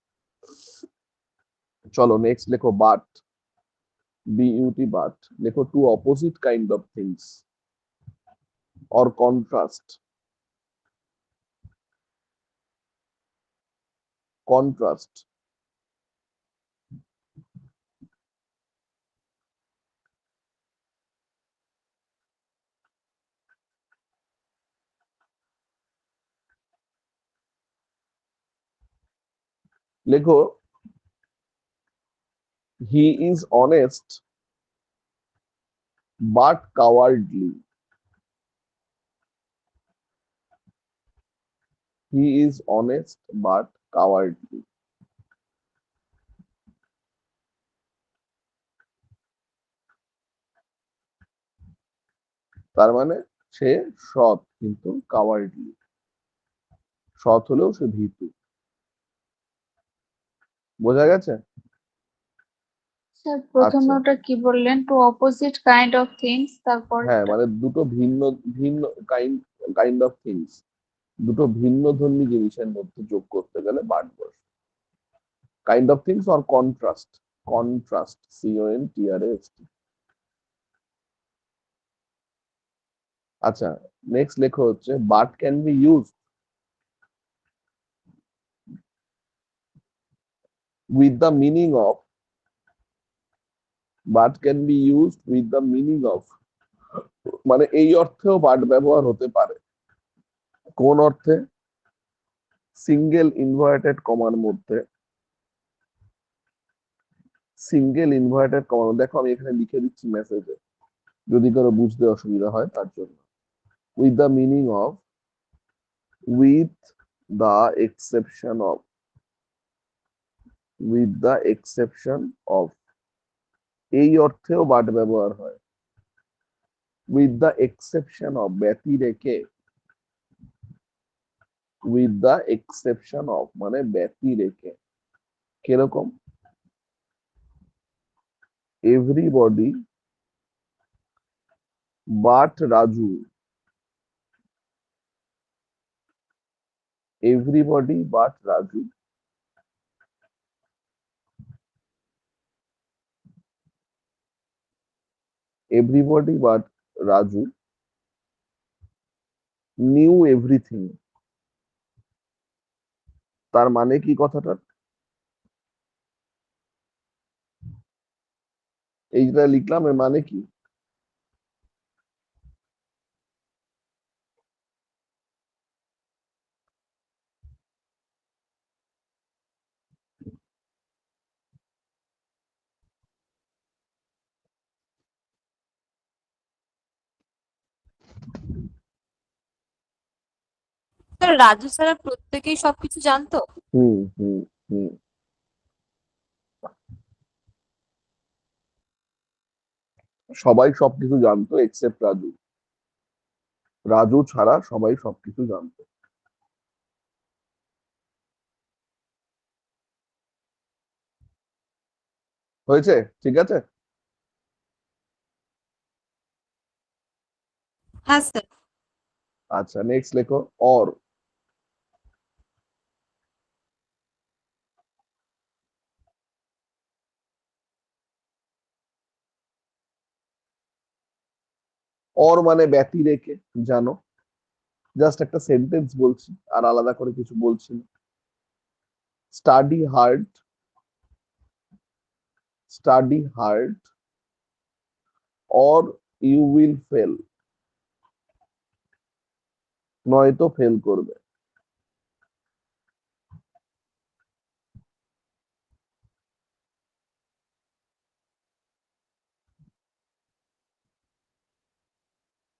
[SPEAKER 5] চলো নেক্সট লেখো বাট, বিইউটি বাট। লেখো two opposite kind of things or contrast. Contrast, লেখো he is honest but cowardly. He is honest but cowardly. তার মানে সে সৎ কিন্তু কাওয়ার্ডলি, সৎ হলেও সে ভীতু। বোঝা গেছে?
[SPEAKER 2] স্যার প্রথমে
[SPEAKER 5] আচ্ছা,
[SPEAKER 2] ওটা কি বললেন, to opposite kind of things, তারপর
[SPEAKER 5] হ্যাঁ, মানে দুটো ভিন্ন ভিন্ন কাইন্ড কাইন্ড অফ থিংস, দুটো ভিন্ন ধর্মী জিনিসের মধ্যে যোগ করতে গেলে বাট বসে। Kind of things or contrast, contrast, CONTRAST। আচ্ছা, নেক্সট লেখো হচ্ছে but can be use with the meaning of, but can be use with the meaning of, মানে এই অর্থেও বাট ব্যবহার হতে পারে। কোন অর্থে? সিঙ্গেল ইনভার্টেড কমার মধ্যে, সিঙ্গেল ইনভার্টেড কমা। দেখো আমি এখানে লিখে দিচ্ছি মেসেজে, যদি কারো বুঝতে অসুবিধা হয় তার জন্য। With the meaning of, with the exception of, with the exception of, এই অর্থেও বাট ব্যবহার হয়। উইথ দ্য এক্সেপশন অফ, ব্যতি রেখে, উইথ দ্য এক্সেপশন অফ মানে ব্যতি রেখে। কিরকম? Everybody but Raju, everybody but Raju, everybody but Raju new everything. তার মানে কি কথাটা? এইটা লিখলাম, এর মানে কি?
[SPEAKER 8] স্যার রাজু স্যার প্রত্যেকেই সবকিছু জানতো?
[SPEAKER 5] হুম হুম হুম। সবাই সবকিছু জানতো এক্সেপ্ট রাজু, রাজু ছাড়া সবাই সবকিছু জানতো। হয়েছে? ঠিক আছে।
[SPEAKER 8] হ্যাঁ স্যার।
[SPEAKER 5] আচ্ছা, নেক্সট লেখো অর। অর মানে ব্যতি রেখে, জানো, জাস্ট একটা সেন্টেন্স বলছি, আর আলাদা করে কিছু বলছি না। Study hard, study hard or you will fail. নয়তো ফেল করবে।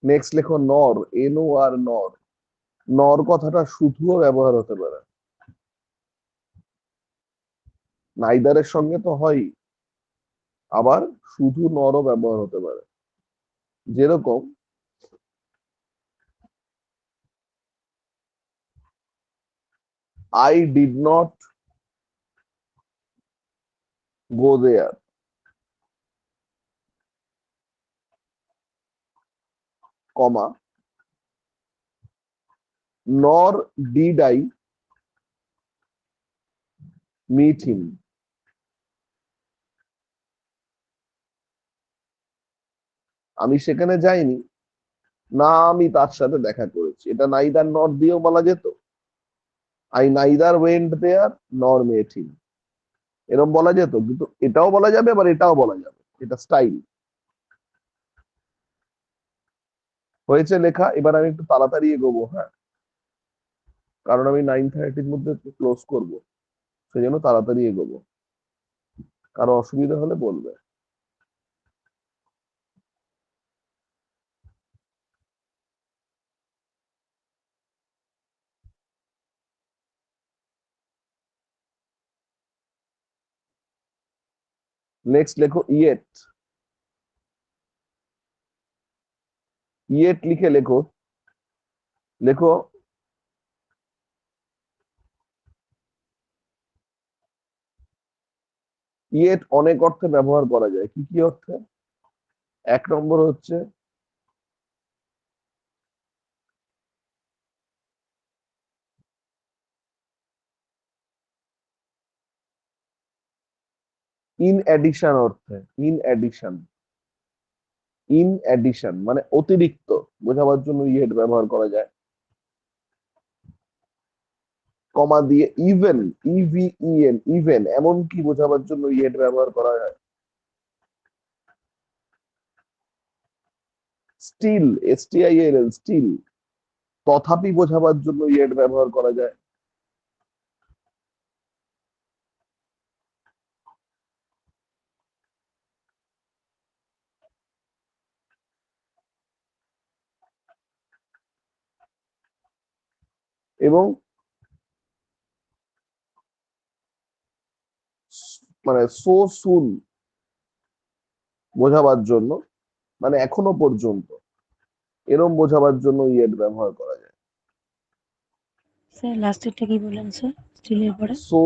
[SPEAKER 5] নেক্সট লেখো নর, NOR, নর। নর কথাটা শুধুও ব্যবহার হতে পারে, নাইদারের সঙ্গে তো হয়, আবার শুধু নরও ব্যবহার হতে পারে। যেরকম I did not go there, comma, nor did I meet him. আমি সেখানে যাইনি, না আমি তার সাথে দেখা করেছি। এটা নাইদার নর দিয়েও বলা যেত, I neither went there nor met him, এরকম বলা যেত। কিন্তু এটাও বলা যাবে, আবার এটাও বলা যাবে, এটা স্টাইল। হয়েছে লেখা, এবার আমি একটু তাড়াতাড়ি এগোবো, হ্যাঁ, কারণ আমি 9:30-র মধ্যে ক্লোজ করব, সেই জন্য তাড়াতাড়ি এগোবো। কারো অসুবিধা হলে বলবে। নেক্সট লেখো ইয়েট। ইয়েট লিখে লেখো, লেখো ইয়েট অনেক অর্থে ব্যবহার করা যায়। কি কি অর্থে? এক নম্বর হচ্ছে ইন এডিশন অর্থে। ইন এডিশন, ইন এডিশন মানে অতিরিক্ত বোঝাবার জন্য ইয়েট ব্যবহার করা যায়। কমা দিয়ে ইভেন, EVEN, ইভেন এমনকি বোঝাবার জন্য ইয়েট ব্যবহার করা যায়। স্টিল, STIL, স্টিল তথাপি বোঝাবার জন্য ইয়েট ব্যবহার করা যায়। এবং মানে সো সুন বোঝাবার জন্য, মানে এখনো পর্যন্ত, এরম বোঝাবার জন্য ইয়েট ব্যবহার করা যায়।
[SPEAKER 3] স্যার লাস্টেরটা কি বললেন স্যার, স্টিলের পরে?
[SPEAKER 5] সো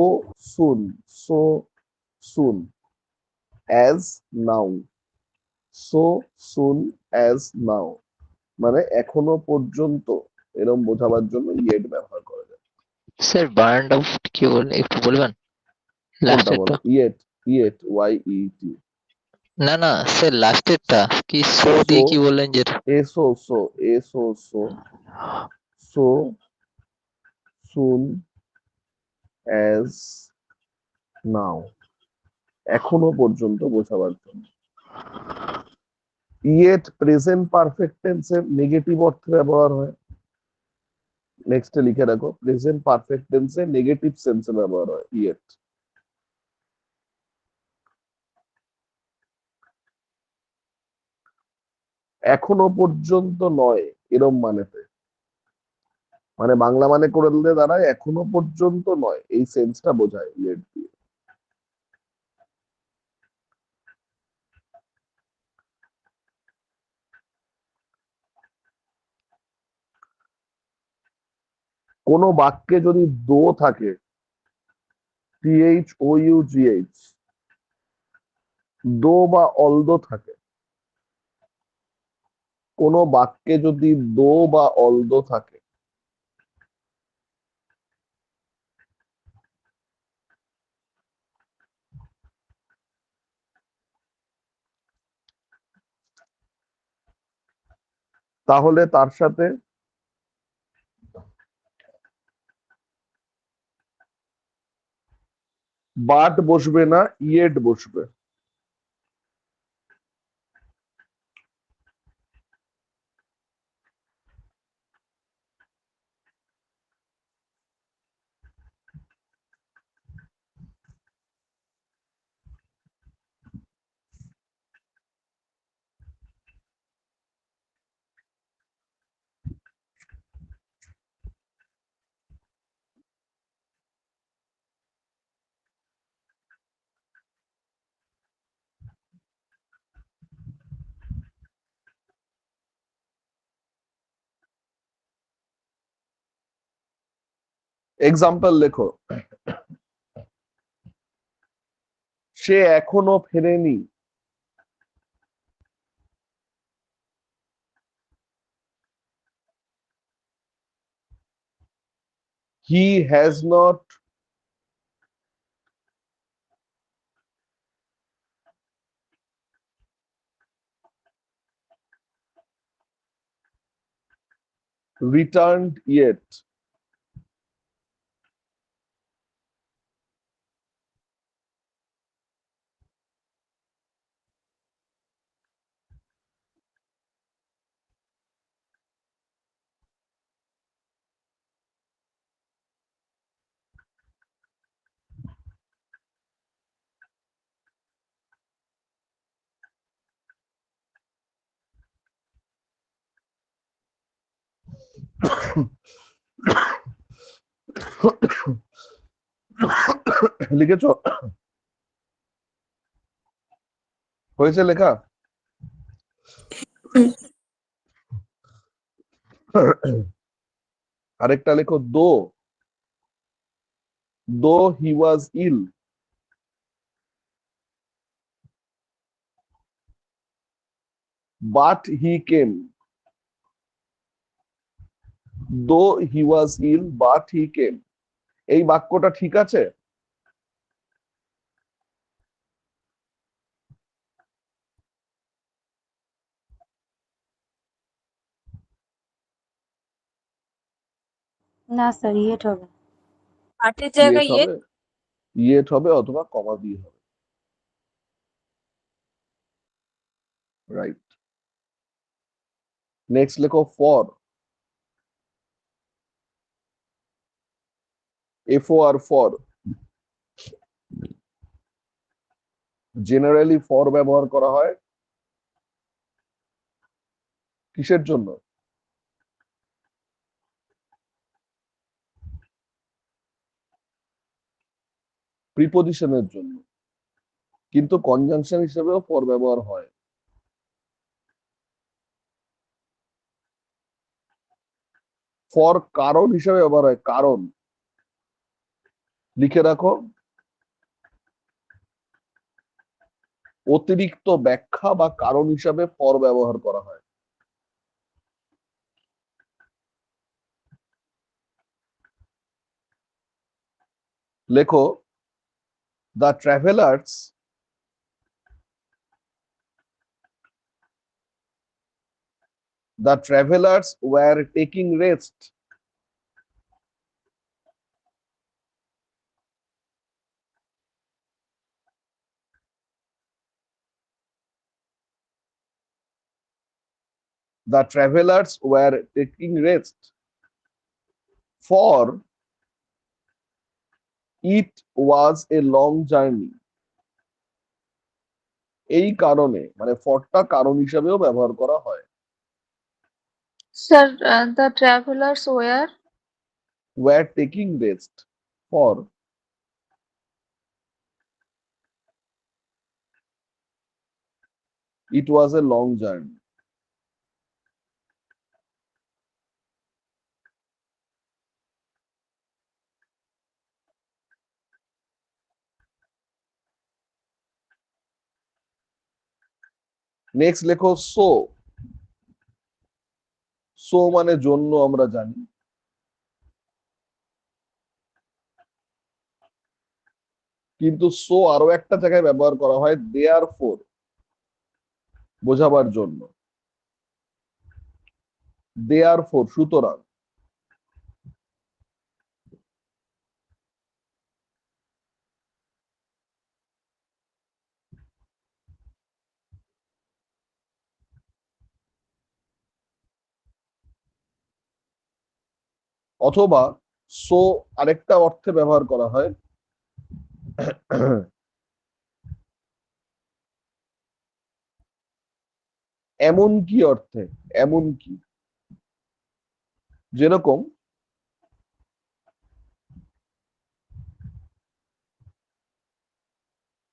[SPEAKER 5] সুন, সো সুন অ্যাজ নাও, সো সুন অ্যাজ নাও মানে এখনো পর্যন্ত, এরম বোঝাবার জন্য ইয়েট ব্যবহার করা যায়।
[SPEAKER 4] স্যার বানানটা কি বলেন একটু বলবেন
[SPEAKER 5] কোনটা
[SPEAKER 4] লাস্টেরটা?
[SPEAKER 5] বলো? Yet, yet, YET।
[SPEAKER 4] না না স্যার লাস্টেরটা কি সো
[SPEAKER 5] সো,
[SPEAKER 4] দিয়ে কি বললেন যেটা?
[SPEAKER 5] এসো, সো, এসো, সো, সো সুন অ্যাজ নাও এখনো পর্যন্ত বোঝাবার জন্য। ইয়েট প্রেজেন্ট পারফেক্ট টেন্সের নেগেটিভ অর্থে ব্যবহার হয়। নেক্সটে লিখে রাখো, প্রেজেন্ট পারফেক্ট টেন্সে নেগেটিভ সেন্সে ব্যবহার হয় ইয়েট। এখনো পর্যন্ত নয় এরম মানেতে, মানে বাংলা মানে করে দিলে দাঁড়ায় এখনো পর্যন্ত নয়, এই সেন্সটা বোঝায় ইয়েট দিয়ে। কোনো বাক্যে যদি দো থাকে, THOUGH, দো বা অলদো থাকে, কোনো বাক্যে যদি দো বা অলদো থাকে, তাহলে তার সাথে বাট বসবে না, ইয়েট বসবে। এক্সাম্পল লেখো, সে এখনো ফেরেনি। He has not returned yet. লিখেছো? হয়েছে লেখা? আরেকটা লেখো, দো হি ওয়াজ ইল, বাট হি কেম। দো হি ওয়াজ ইল বাট হি কেম, এই বাক্যটা ঠিক আছে?
[SPEAKER 3] না স্যার, ইয়েট হবে।
[SPEAKER 8] পার্টের জায়গায়
[SPEAKER 5] ইয়েট হবে, ইয়েট হবে অথবা কমা দিয়ে হবে। রাইট। নেক্সট লেখো for, FOR for. Generally for ব্যবহার করা হয় কিসের জন্য? প্রিপোজিশনের জন্য, কিন্তু কনজাংশন হিসেবেও ফর ব্যবহার হয়। ফর কারণ হিসেবে ব্যবহার হয়, কারণ। লিখে রাখো, অতিরিক্ত ব্যাখ্যা বা কারণ হিসাবে ফর ব্যবহার করা হয়। লেখো, the travellers were taking rest. The travelers were taking rest, for it was a long journey. এই কারণে, মানে ফরটা কারণ হিসাবেও ব্যবহার করা হয়।
[SPEAKER 2] Sir, the travellers
[SPEAKER 5] Were taking rest, for it was a long journey. Next লেখো সো। সো মানে জন্য আমরা জানি, কিন্তু সো আরো একটা জায়গায় ব্যবহার করা হয়, দেয়ার ফোর, বোঝাবার জন্য। দেয়ার ফোর, সুতরাং। অথবা সো আরেকটা অর্থে ব্যবহার করা হয়, এমন কি অর্থে, এমন কি। যেরকম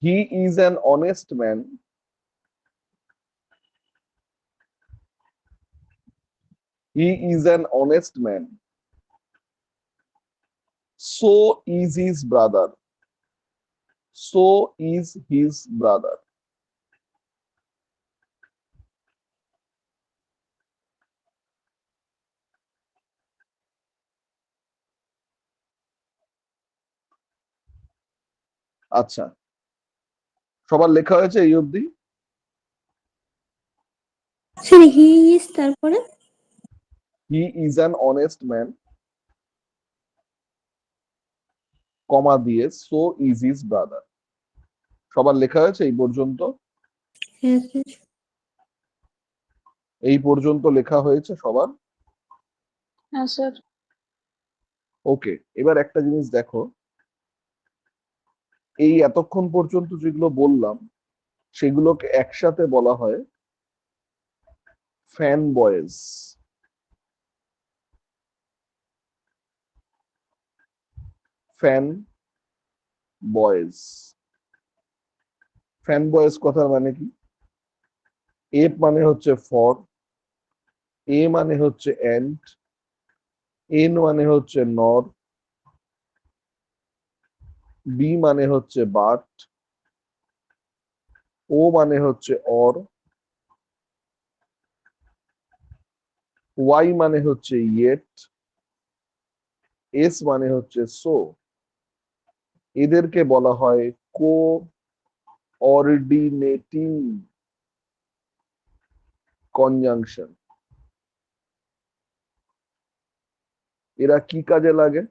[SPEAKER 5] he is an honest man, he is an honest man, So is his brother. So is his brother. আচ্ছা, সবার লেখা হয়েছে এই অবধি?
[SPEAKER 9] স্যার হি ইজ তারপরে
[SPEAKER 5] He is an honest man, কমা দিয়ে so is his brother. সবার লেখা হয়েছে এই পর্যন্ত?
[SPEAKER 9] হ্যাঁ স্যার
[SPEAKER 5] এই পর্যন্ত লেখা হয়েছে সবার?
[SPEAKER 2] হ্যাঁ স্যার।
[SPEAKER 5] ওকে, এবার একটা জিনিস দেখো, এই এতক্ষণ পর্যন্ত যেগুলো বললাম সেগুলোকে একসাথে বলা হয় fan boys. Fan boys. Fan boys কথার মানে কি? এফ মানে হচ্ছে ফর, এ মানে হচ্ছে এন্ড, এন মানে হচ্ছে নর, বি মানে হচ্ছে বাট, ও মানে হচ্ছে অর, ওয়াই মানে হচ্ছে ইয়েট, এস মানে হচ্ছে সো। এদেরকে বলা হয় কো অর্ডিনেটিং কনজাংশন। এরা কি কাজে লাগে?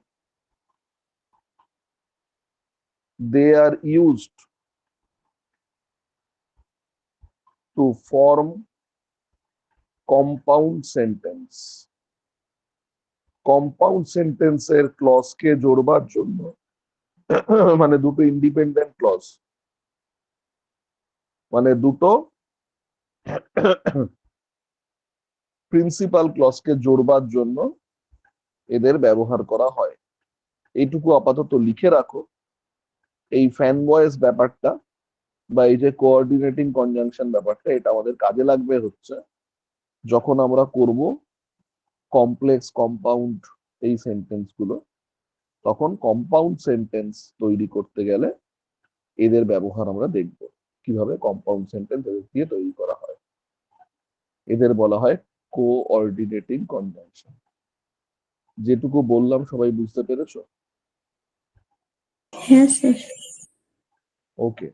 [SPEAKER 5] They are used to form compound sentence. Compound সেন্টেন্সের ক্লজকে জোড়বার জন্য, মানে দুটো ইন্ডিপেন্ডেন্ট ক্লজ, মানে দুটো প্রিন্সিপাল ক্লজকে জোড়বার জন্য এদের ব্যবহার করা হয়। এইটুকু আপাতত লিখে রাখো। এই ফ্যান বয়েজ ব্যাপারটা বা এই যে কোঅর্ডিনেটিং কনজাংশন ব্যাপারটা, এটা আমাদের কাজে লাগবে হচ্ছে যখন আমরা করব কমপ্লেক্স কম্পাউন্ড এই সেন্টেন্স গুলো। তখন কম্পাউন্ড সেন্টেন্স তৈরি করতে গেলে এদের ব্যবহার আমরা দেখব, কিভাবে কম্পাউন্ড সেন্টেন্স দিয়ে তৈরি করা হয়। এদের বলা হয় কোঅর্ডিনেটিং কনজাংশন। যেটুকু বললাম সবাই বুঝতে পেরেছো?
[SPEAKER 9] হ্যাঁ স্যার
[SPEAKER 5] ওকে,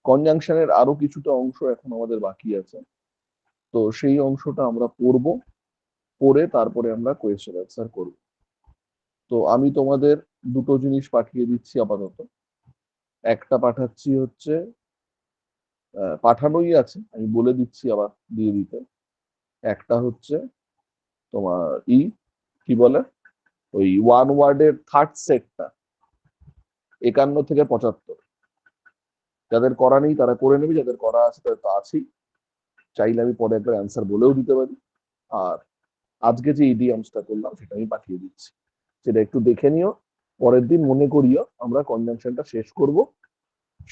[SPEAKER 5] কনজাংশনের আরো কিছুটা অংশ এখন আমাদের বাকি আছে, তো সেই অংশটা আমরা পড়বো, পড়ে তারপরে আমরা কোয়েশ্চেন অ্যান্সার করব। তো আমি তোমাদের দুটো জিনিস পাঠিয়ে দিচ্ছি আপাতত। একটা পাঠাচ্ছি হচ্ছে, পাঠানোই আছে, আমি বলে দিচ্ছি আবার দিয়ে দিতে। একটা হচ্ছে তোমার কি বলে, ওই ওয়ান ওয়ার্ডের থার্ড সেটটা 51 থেকে 75। যাদের করা নেই তারা করে নেবে, যাদের করা আছে তাদের তো আছেই, চাইলে আমি পরে একবার অ্যান্সার বলেও দিতে পারি। আর আজকে যে ইডিয়ামসটা করলাম সেটা আমি পাঠিয়ে দিচ্ছি, সেটা একটু দেখে নিও। পরের দিন মনে করিও আমরা কনজাংশনটা শেষ করব,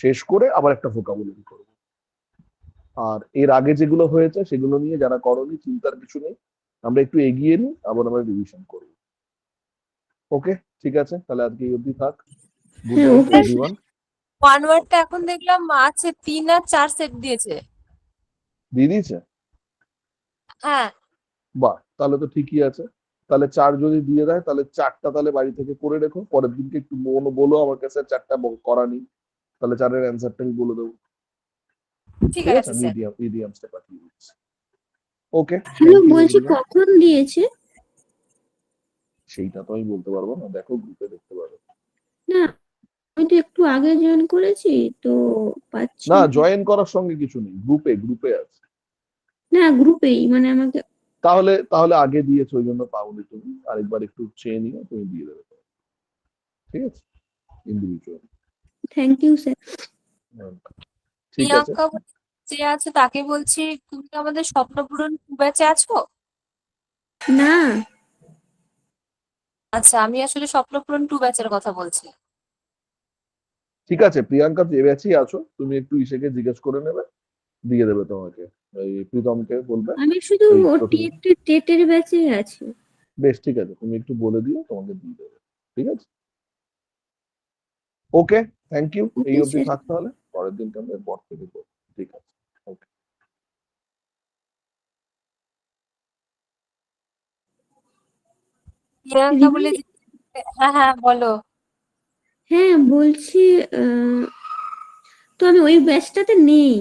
[SPEAKER 5] শেষ করে আবার একটা ভোকাবুলারি করব। আর এর আগে যেগুলো হয়েছে সেগুলো নিয়ে যারা করনি চিন্তার কিছু নেই, আমরা একটু এগিয়ে নিই, আবার আমরা রিভিশন করব। ওকে, ঠিক আছে, তাহলে আজকে এই অবধি থাক। গুড
[SPEAKER 9] হ্যাঁ
[SPEAKER 5] নাইট
[SPEAKER 9] ওকে
[SPEAKER 5] এভরিওয়ান।
[SPEAKER 8] ওয়ান ওয়ার্ডটা এখন দেখলাম আছে 3 আর 4 সেট দিয়েছে।
[SPEAKER 5] দিয়ে দিয়েছে?
[SPEAKER 8] হ্যাঁ
[SPEAKER 5] বাহ, তাহলে তো ঠিকই আছে। তাহলে 4 যদি দিয়ে দেয় তাহলে 4টা তাহলে বাড়ি থেকে করে রেখো, পরের দিনকে একটু বলো আমার কাছে 4টা করা নেই, তাহলে 4-এর অ্যান্সারটা আমি বলে দেবো।
[SPEAKER 8] ঠিক
[SPEAKER 5] ঠিক আছে,
[SPEAKER 8] আছে
[SPEAKER 5] আমি
[SPEAKER 8] স্যার।
[SPEAKER 5] ইডিয়ামসটা পাঠিয়ে দিচ্ছি। ওকে,
[SPEAKER 9] হ্যালো
[SPEAKER 5] থ্যাংক ইউ
[SPEAKER 9] বলছি
[SPEAKER 5] এভরিওয়ান।
[SPEAKER 9] কখন দিয়েছে
[SPEAKER 5] সেইটা তো আমি বলতে পারবো না, দেখো গ্রুপে দেখতে পারো।
[SPEAKER 9] না আমি তো একটু আগে জয়েন করেছি তো পাচ্ছি
[SPEAKER 5] না,
[SPEAKER 9] না
[SPEAKER 5] জয়েন করার সঙ্গে কিছু নেই, গ্রুপে আছে।
[SPEAKER 9] না গ্রুপেই মানে আমাকে
[SPEAKER 5] তাহলে তাহলে আগে দিয়েছো ওই জন্য পাওনি তুমি, আরেকবার একটু চেয়ে নিও, তুমি দিয়ে দেবে, ঠিক আছে, ইন্ডিভিজুয়াল।
[SPEAKER 9] থ্যাংক ইউ স্যার
[SPEAKER 5] ঠিক আছে।
[SPEAKER 8] প্রিয়াঙ্কা বলে যে আছে তাকে বলছি, তুমি কি আমাদের স্বপ্নপূরণ ব্যাচে আছো?
[SPEAKER 9] না
[SPEAKER 8] আচ্ছা, আমি আসলে স্বপ্নপূরণ 2 ব্যাচের কথা বলছি।
[SPEAKER 5] ঠিক আছে, প্রিয়াঙ্কা যে ব্যাচেই আছো তুমি একটু ইসেকে জিজ্ঞেস করে নেবে, দিয়ে দেবে তোমাকে, ওই প্রীতমকে বলবে।
[SPEAKER 9] আমি শুধু
[SPEAKER 5] ওই প্রথমে
[SPEAKER 9] টেটের ব্যাচে আছি
[SPEAKER 5] বেশ, ঠিক আছে, তুমি একটু বলে দিও, তোমাকে দিয়ে দেবে, ঠিক আছে। ওকে, থ্যাংক ইউ। এই
[SPEAKER 9] ওকে
[SPEAKER 5] অবধি
[SPEAKER 9] স্যার।
[SPEAKER 5] থাক তাহলে, পরের দিনটা আমরা পর থেকে করবো। ঠিক আছে, ওকে।
[SPEAKER 8] প্রিয়াঙ্কা বলে
[SPEAKER 9] রিমাদি,
[SPEAKER 8] যে, হ্যাঁ হ্যাঁ বলো।
[SPEAKER 9] হ্যাঁ বলছি, তো আমি ওই ব্যাচটাতে নেই।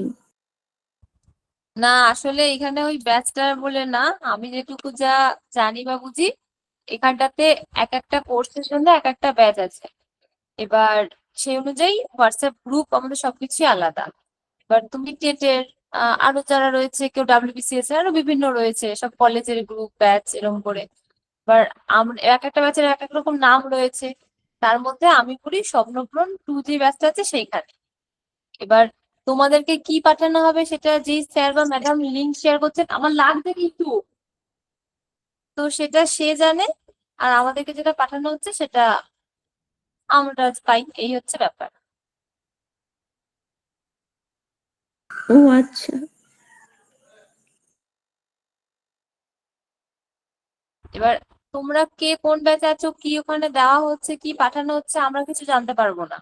[SPEAKER 8] না আসলে এখানে ওই ব্যাচটা বলে না, আমি যেটুকু যা জানি বা বুঝি, এখানটাতে এক একটা কোর্সের জন্য এক একটা ব্যাচ আছে। এবার সেই অনুযায়ী হোয়াটসঅ্যাপ গ্রুপ আমাদের সবকিছুই আলাদা। এবার তুমি টেটের আরো যারা রয়েছে, কেউ ডাব্লিউবিসিএস আরো বিভিন্ন রয়েছে, সব কলেজের গ্রুপ ব্যাচ এরকম করে। এবার আমরা এক একটা ব্যাচের এক এক রকম নাম রয়েছে। তার মধ্যে আমি পড়ি স্বপ্নপূরণ 2 যে ব্যাচটা আছে সেইখানে। এবার তোমাদেরকে কি পাঠানো হবে সেটা যেই স্যার বা ম্যাডাম লিঙ্ক শেয়ার করছেন, আমার লাগবে কিন্তু, তো সেটা সে জানে। আর আমাদেরকে যেটা পাঠানো হচ্ছে সেটা আমরা পাই, এই হচ্ছে ব্যাপার।
[SPEAKER 9] ও আচ্ছা।
[SPEAKER 8] এবার তোমরা কে কোন ব্যাচে আছো, কি ওখানে দেওয়া হচ্ছে, কি পাঠানো হচ্ছে, আমরা কিছু জানতে পারবো না।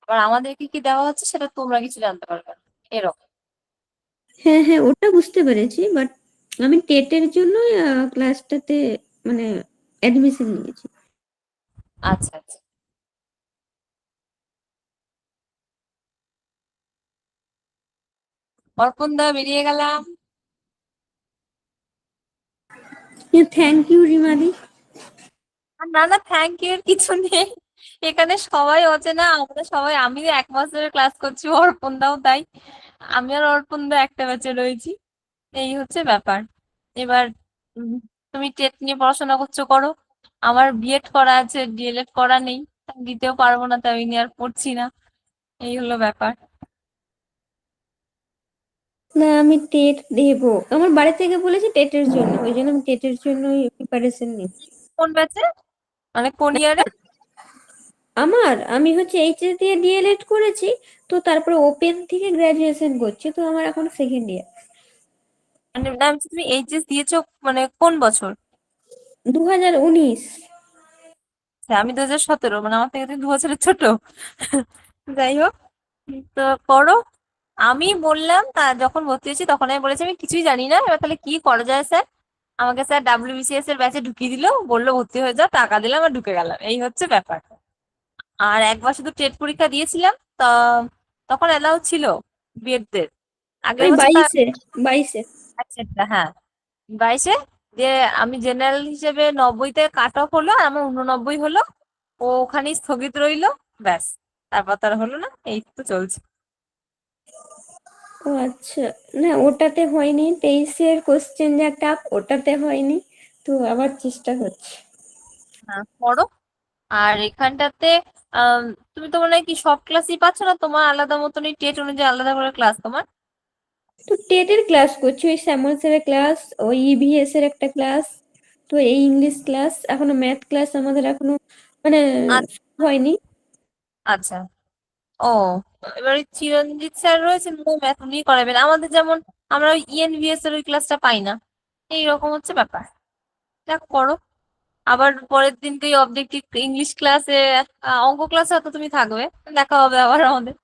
[SPEAKER 8] এবার আমাদেরকে কি দেওয়া হচ্ছে সেটা তোমরা কিছু জানতে পারবে না, এরকম।
[SPEAKER 9] হ্যাঁ হ্যাঁ, ওটা বুঝতে পেরেছি, বাট আমি টেটের জন্যই ক্লাসটাতে মানে অ্যাডমিশন নিয়েছি।
[SPEAKER 8] আচ্ছা আচ্ছা। অর্পণ দা, বেরিয়ে গেলাম।
[SPEAKER 9] Thank you রিমাদি।
[SPEAKER 8] আর না না, থ্যাংক ইউ এর কিছু নেই। এখানে সবাই অচেনা, আমরা সবাই, আমি 1 মাস ধরে ক্লাস করছি, অর্পণ দাও তাই। আমি আর অর্পণ দা একটা ব্যাচে রয়েছি, এই হচ্ছে ব্যাপার। এবার উম, তুমি টেট নিয়ে পড়াশোনা করছো, করো। আমার বিএড করা আছে, ডিএলএড করা নেই, দিতেও পারবো না, তাই নিয়ে আর পড়ছি না। এই হলো ব্যাপার।
[SPEAKER 9] না, আমি টেট দেবো, আমার বাড়ি থেকে বলেছে টেটের জন্য, ওই জন্য আমি টেটের জন্যই প্রিপারেশন নিচ্ছি।
[SPEAKER 8] কোন ব্যাচে, মানে কোন ইয়ারে?
[SPEAKER 9] আমি হচ্ছে এইচএস দিয়ে ডিএলএড করেছি, তো তারপরে ওপেন থেকে গ্রাজুয়েশন করছি, তো আমার এখন সেকেন্ড ইয়ার।
[SPEAKER 8] মানে না, আমি বলছি তুমি এইচএস দিয়েছো মানে কোন বছর?
[SPEAKER 9] 2019।
[SPEAKER 8] আচ্ছা, আমি 2017, মানে আমার থেকে তুমি 2 বছরের ছোট। যাই হোক, তো করো। আমি বললাম, তা যখন ভর্তি হয়েছি তখন আমি বলেছি আমি কিছুই জানি না, এবার তাহলে কি করা যায় স্যার। আমাকে স্যার ডাব্লিউবিসিএস এর ব্যাচে ঢুকিয়ে দিল, বললো ভর্তি হয়ে যাও, টাকা দিলাম আর ঢুকে গেলাম, এই হচ্ছে ব্যাপার। আর একবার শুধু টেট পরীক্ষা দিয়েছিলাম, তা তখন অ্যালাউ ছিল বিএডদের। আগের
[SPEAKER 9] আমি
[SPEAKER 8] বছর তা
[SPEAKER 9] 22-এ।
[SPEAKER 8] আচ্ছা, হ্যাঁ 22-এ, যে আমি জেনারেল হিসেবে 90-তে কাট অফ হলো, আর আমার 89 হলো। ও ওখানেই স্থগিত রইলো, ব্যাস। তারপর তার হলো না, এই তো চলছে।
[SPEAKER 9] ও আচ্ছা। না, ওটাতে হয়নি, 23-এর কোশ্চেন যা টাফ, ওটাতে হয়নি, তো আবার চেষ্টা করছি।
[SPEAKER 8] হ্যাঁ পড়ো। আর এখানটাতে আম, তুমি তো মনে হয় কি সব ক্লাসই পাচ্ছ না, তোমার আলাদা মতনই টেট অনুযায়ী আলাদা করে ক্লাস তোমার?
[SPEAKER 9] তো টেটের ক্লাস করছি, ওই শ্যামল স্যারের ক্লাস, ওই ইভিএস এর একটা ক্লাস, তো এই ইংলিশ ক্লাস, এখনো ম্যাথ ক্লাস আমাদের এখনো মানে হয়নি।
[SPEAKER 8] আচ্ছা। ও, এবার ওই চিরঞ্জিত স্যার রয়েছেন, ও ম্যাথ উনি করাবেন আমাদের, যেমন আমরা ওই ইএনভিএস এর ওই ক্লাসটা পাই না। এইরকম হচ্ছে ব্যাপার। যাক, করো। আবার পরের দিনকে ওই অবজেক্টিভ ইংলিশ ক্লাসে, অঙ্ক ক্লাসে হয়তো তুমি থাকবে, দেখা হবে আবার আমাদের।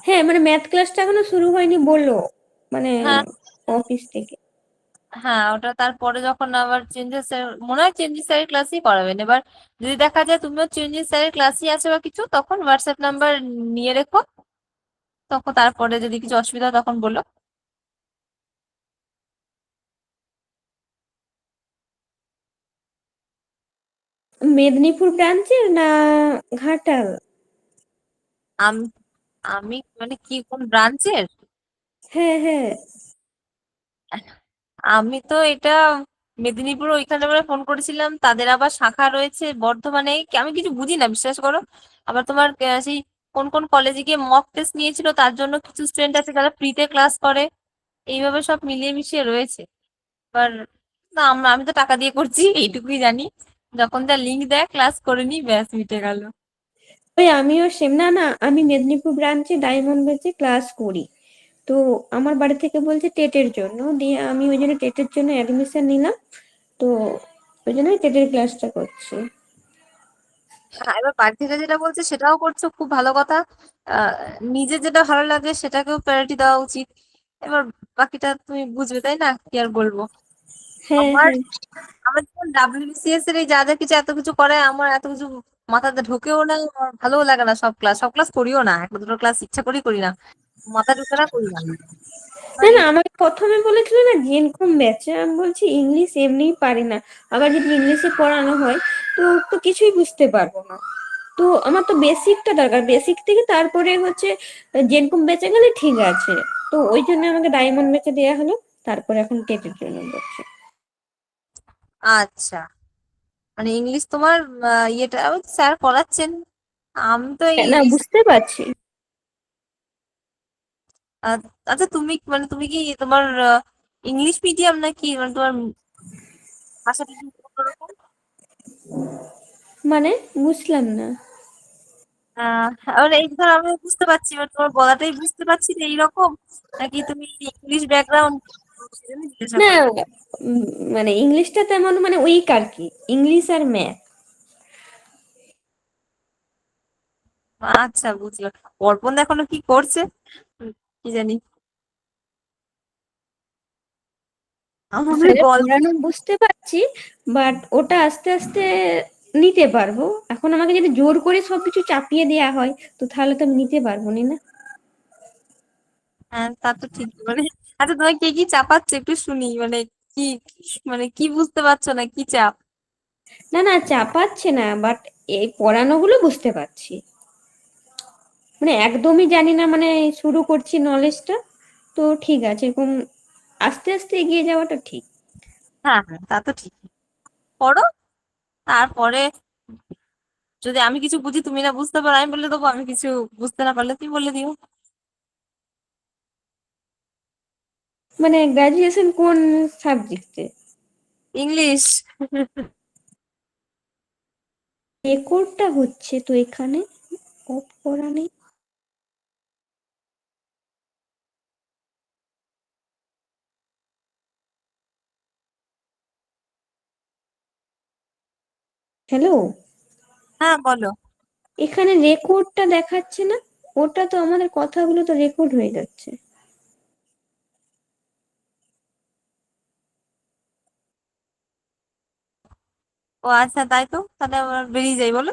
[SPEAKER 9] হ্যাঁ, মানে ম্যাথ ক্লাসটা এখনো শুরু হয়নি বললো, মানে
[SPEAKER 8] হ্যাঁ
[SPEAKER 9] অফিস থেকে।
[SPEAKER 8] হ্যাঁ, ওটা তারপরে যখন আবার চেঞ্জেস স্যার, মনে হয় চেঞ্জেস স্যারের ক্লাসই করাবেন। এবার যদি দেখা যায় তুমিও চেঞ্জেস স্যারের ক্লাসই আছে বা কিছু, তখন হোয়াটসঅ্যাপ নাম্বার নিয়ে রেখো, তখন তারপরে যদি কিছু অসুবিধা হয় তখন বলো।
[SPEAKER 9] মেদিনীপুর ব্রাঞ্চের না ঘাটাল?
[SPEAKER 8] আমি আমি মানে কি, কোন ব্রাঞ্চের?
[SPEAKER 9] হ্যাঁ হ্যাঁ।
[SPEAKER 8] আমি তো এটা মেদিনীপুর ওইখানে আমরা ফোন করেছিলাম, তাদের আবার শাখা রয়েছে বর্ধমানে, আমি কিছু বুঝি না বিশ্বাস করো। আবার তোমার সেই কোন কোন কলেজে গিয়ে মক টেস্ট নিয়েছিল, তার জন্য কিছু স্টুডেন্ট আছে যারা ফ্রিতে ক্লাস করে, এইভাবে সব মিলিয়ে মিশিয়ে রয়েছে। এবার না, আমি তো টাকা দিয়ে করছি, এইটুকুই জানি। যখন যা লিঙ্ক দেয় ক্লাস করে নি, ব্যাস মিটে গেল।
[SPEAKER 9] ওই আমিও সেম, না না, আমি মেদিনীপুর ব্রাঞ্চে ডায়মন্ড ব্যাচে ক্লাস করি, তো আমার বাড়ি থেকে বলছে টেটের জন্য, দিয়ে আমি ওই জন্য টেটের জন্য অ্যাডমিশন নিলাম, তো ওই জন্য টেটের ক্লাসটা করছি।
[SPEAKER 8] এবার বাড়ি থেকে যেটা বলছে সেটাও করছো, খুব ভালো কথা। আহ নিজের যেটা ভালো লাগে সেটাকেও প্রায়োরিটি দেওয়া উচিত। এবার বাকিটা তুমি বুঝবে, তাই না? কি আর বলবো।
[SPEAKER 9] হ্যাঁ
[SPEAKER 8] আমার
[SPEAKER 9] হ্যাঁ
[SPEAKER 8] আমার যখন WBCS এর এই যা যা কিছু এত কিছু করে, আমার এত কিছু মাথাতে ঢোকেও না, আমার ভালোও লাগে না। সব ক্লাস করিও না, একটা দুটো ক্লাস ইচ্ছা করেই করি না, মাথা ঢোকে না, করি না।
[SPEAKER 9] না না, আমাকে প্রথমে বলেছিল না জেনকম ব্যাচে, আমি বলছি ইংলিশ এমনিই পারি না, আবার যদি ইংলিশে পড়ানো হয় তো তো কিছুই বুঝতে পারবো না। তো আমার তো বেসিকটা দরকার, বেসিক থেকে তারপরে হচ্ছে জেনকম ব্যাচে গেলে ঠিক আছে। তো ওই জন্য আমাকে ডায়মন্ড ব্যাচে দেওয়া হলো, তারপরে এখন টেটের জন্য বলছে।
[SPEAKER 8] আচ্ছা, মানে ইংলিশ তোমার ইয়েটা স্যার করাচ্ছেন। আমি তো এই
[SPEAKER 9] না বুঝতে পারছি।
[SPEAKER 8] আহ, আচ্ছা, তুমি কি তোমার ইংলিশ মিডিয়াম নাকি, মানে তোমার ভাষাটা কি অন্যরকম?
[SPEAKER 9] মানে বুঝলাম না।
[SPEAKER 8] মানে এই ধর আমি বুঝতে পারছি, মানে তোমার গলাটাই বুঝতে পারছি যে এইরকম, নাকি তুমি ইংলিশ ব্যাকগ্রাউন্ড, সেজন্য জিজ্ঞাসা
[SPEAKER 9] না
[SPEAKER 8] করলাম।
[SPEAKER 9] উম, মানে ইংলিশটা তেমন মানে উইক আর কি, ইংলিশ আর ম্যাথ।
[SPEAKER 8] আচ্ছা, বুঝলাম। অর্পণ এখনো কি করছে? কি জানি, আমাদের
[SPEAKER 9] স্যারের
[SPEAKER 8] গল্প।
[SPEAKER 9] পড়ানো বুঝতে পারছি, বাট ওটা আস্তে আস্তে নিতে পারবো। এখন আমাকে যদি জোর করে সবকিছু চাপিয়ে দেওয়া হয় তো তাহলে তো আমি নিতে পারবো না না।
[SPEAKER 8] হ্যাঁ, তা তো ঠিক, মানে আচ্ছা, তোমার কে কি চাপাচ্ছে একটু শুনি, মানে কি, মানে কি বুঝতে পারছো না, কি চাপ?
[SPEAKER 9] না না, চাপাচ্ছে না, বাট এই পড়ানোগুলো বুঝতে পারছি, মানে একদমই জানি না, মানে শুরু করছি নলেজটা। তো ঠিক আছে, এরকম আস্তে আস্তে এগিয়ে যাওয়াটা ঠিক।
[SPEAKER 8] হ্যাঁ হ্যাঁ, তা তো ঠিক। পড়ো, তারপরে যদি আমি কিছু বুঝি তুমি না বুঝতে পারো, আমি বলে দেবো। আমি কিছু বুঝতে না পারলে তুমি বলে দিও।
[SPEAKER 9] মানে গ্রাজুয়েশন কোন সাবজেক্টে?
[SPEAKER 8] ইংলিশ।
[SPEAKER 9] রেকর্ডটা হচ্ছে তো এখানে, অফ করা নেই। হ্যালো,
[SPEAKER 8] হ্যাঁ, বলো।
[SPEAKER 9] এখানে রেকর্ডটা দেখাচ্ছে না, ওটা তো আমাদের কথাগুলো তো রেকর্ড হয়ে যাচ্ছে।
[SPEAKER 8] ও আচ্ছা, তাই তো, তাহলে আমরা বেরিয়ে যাই, বলো।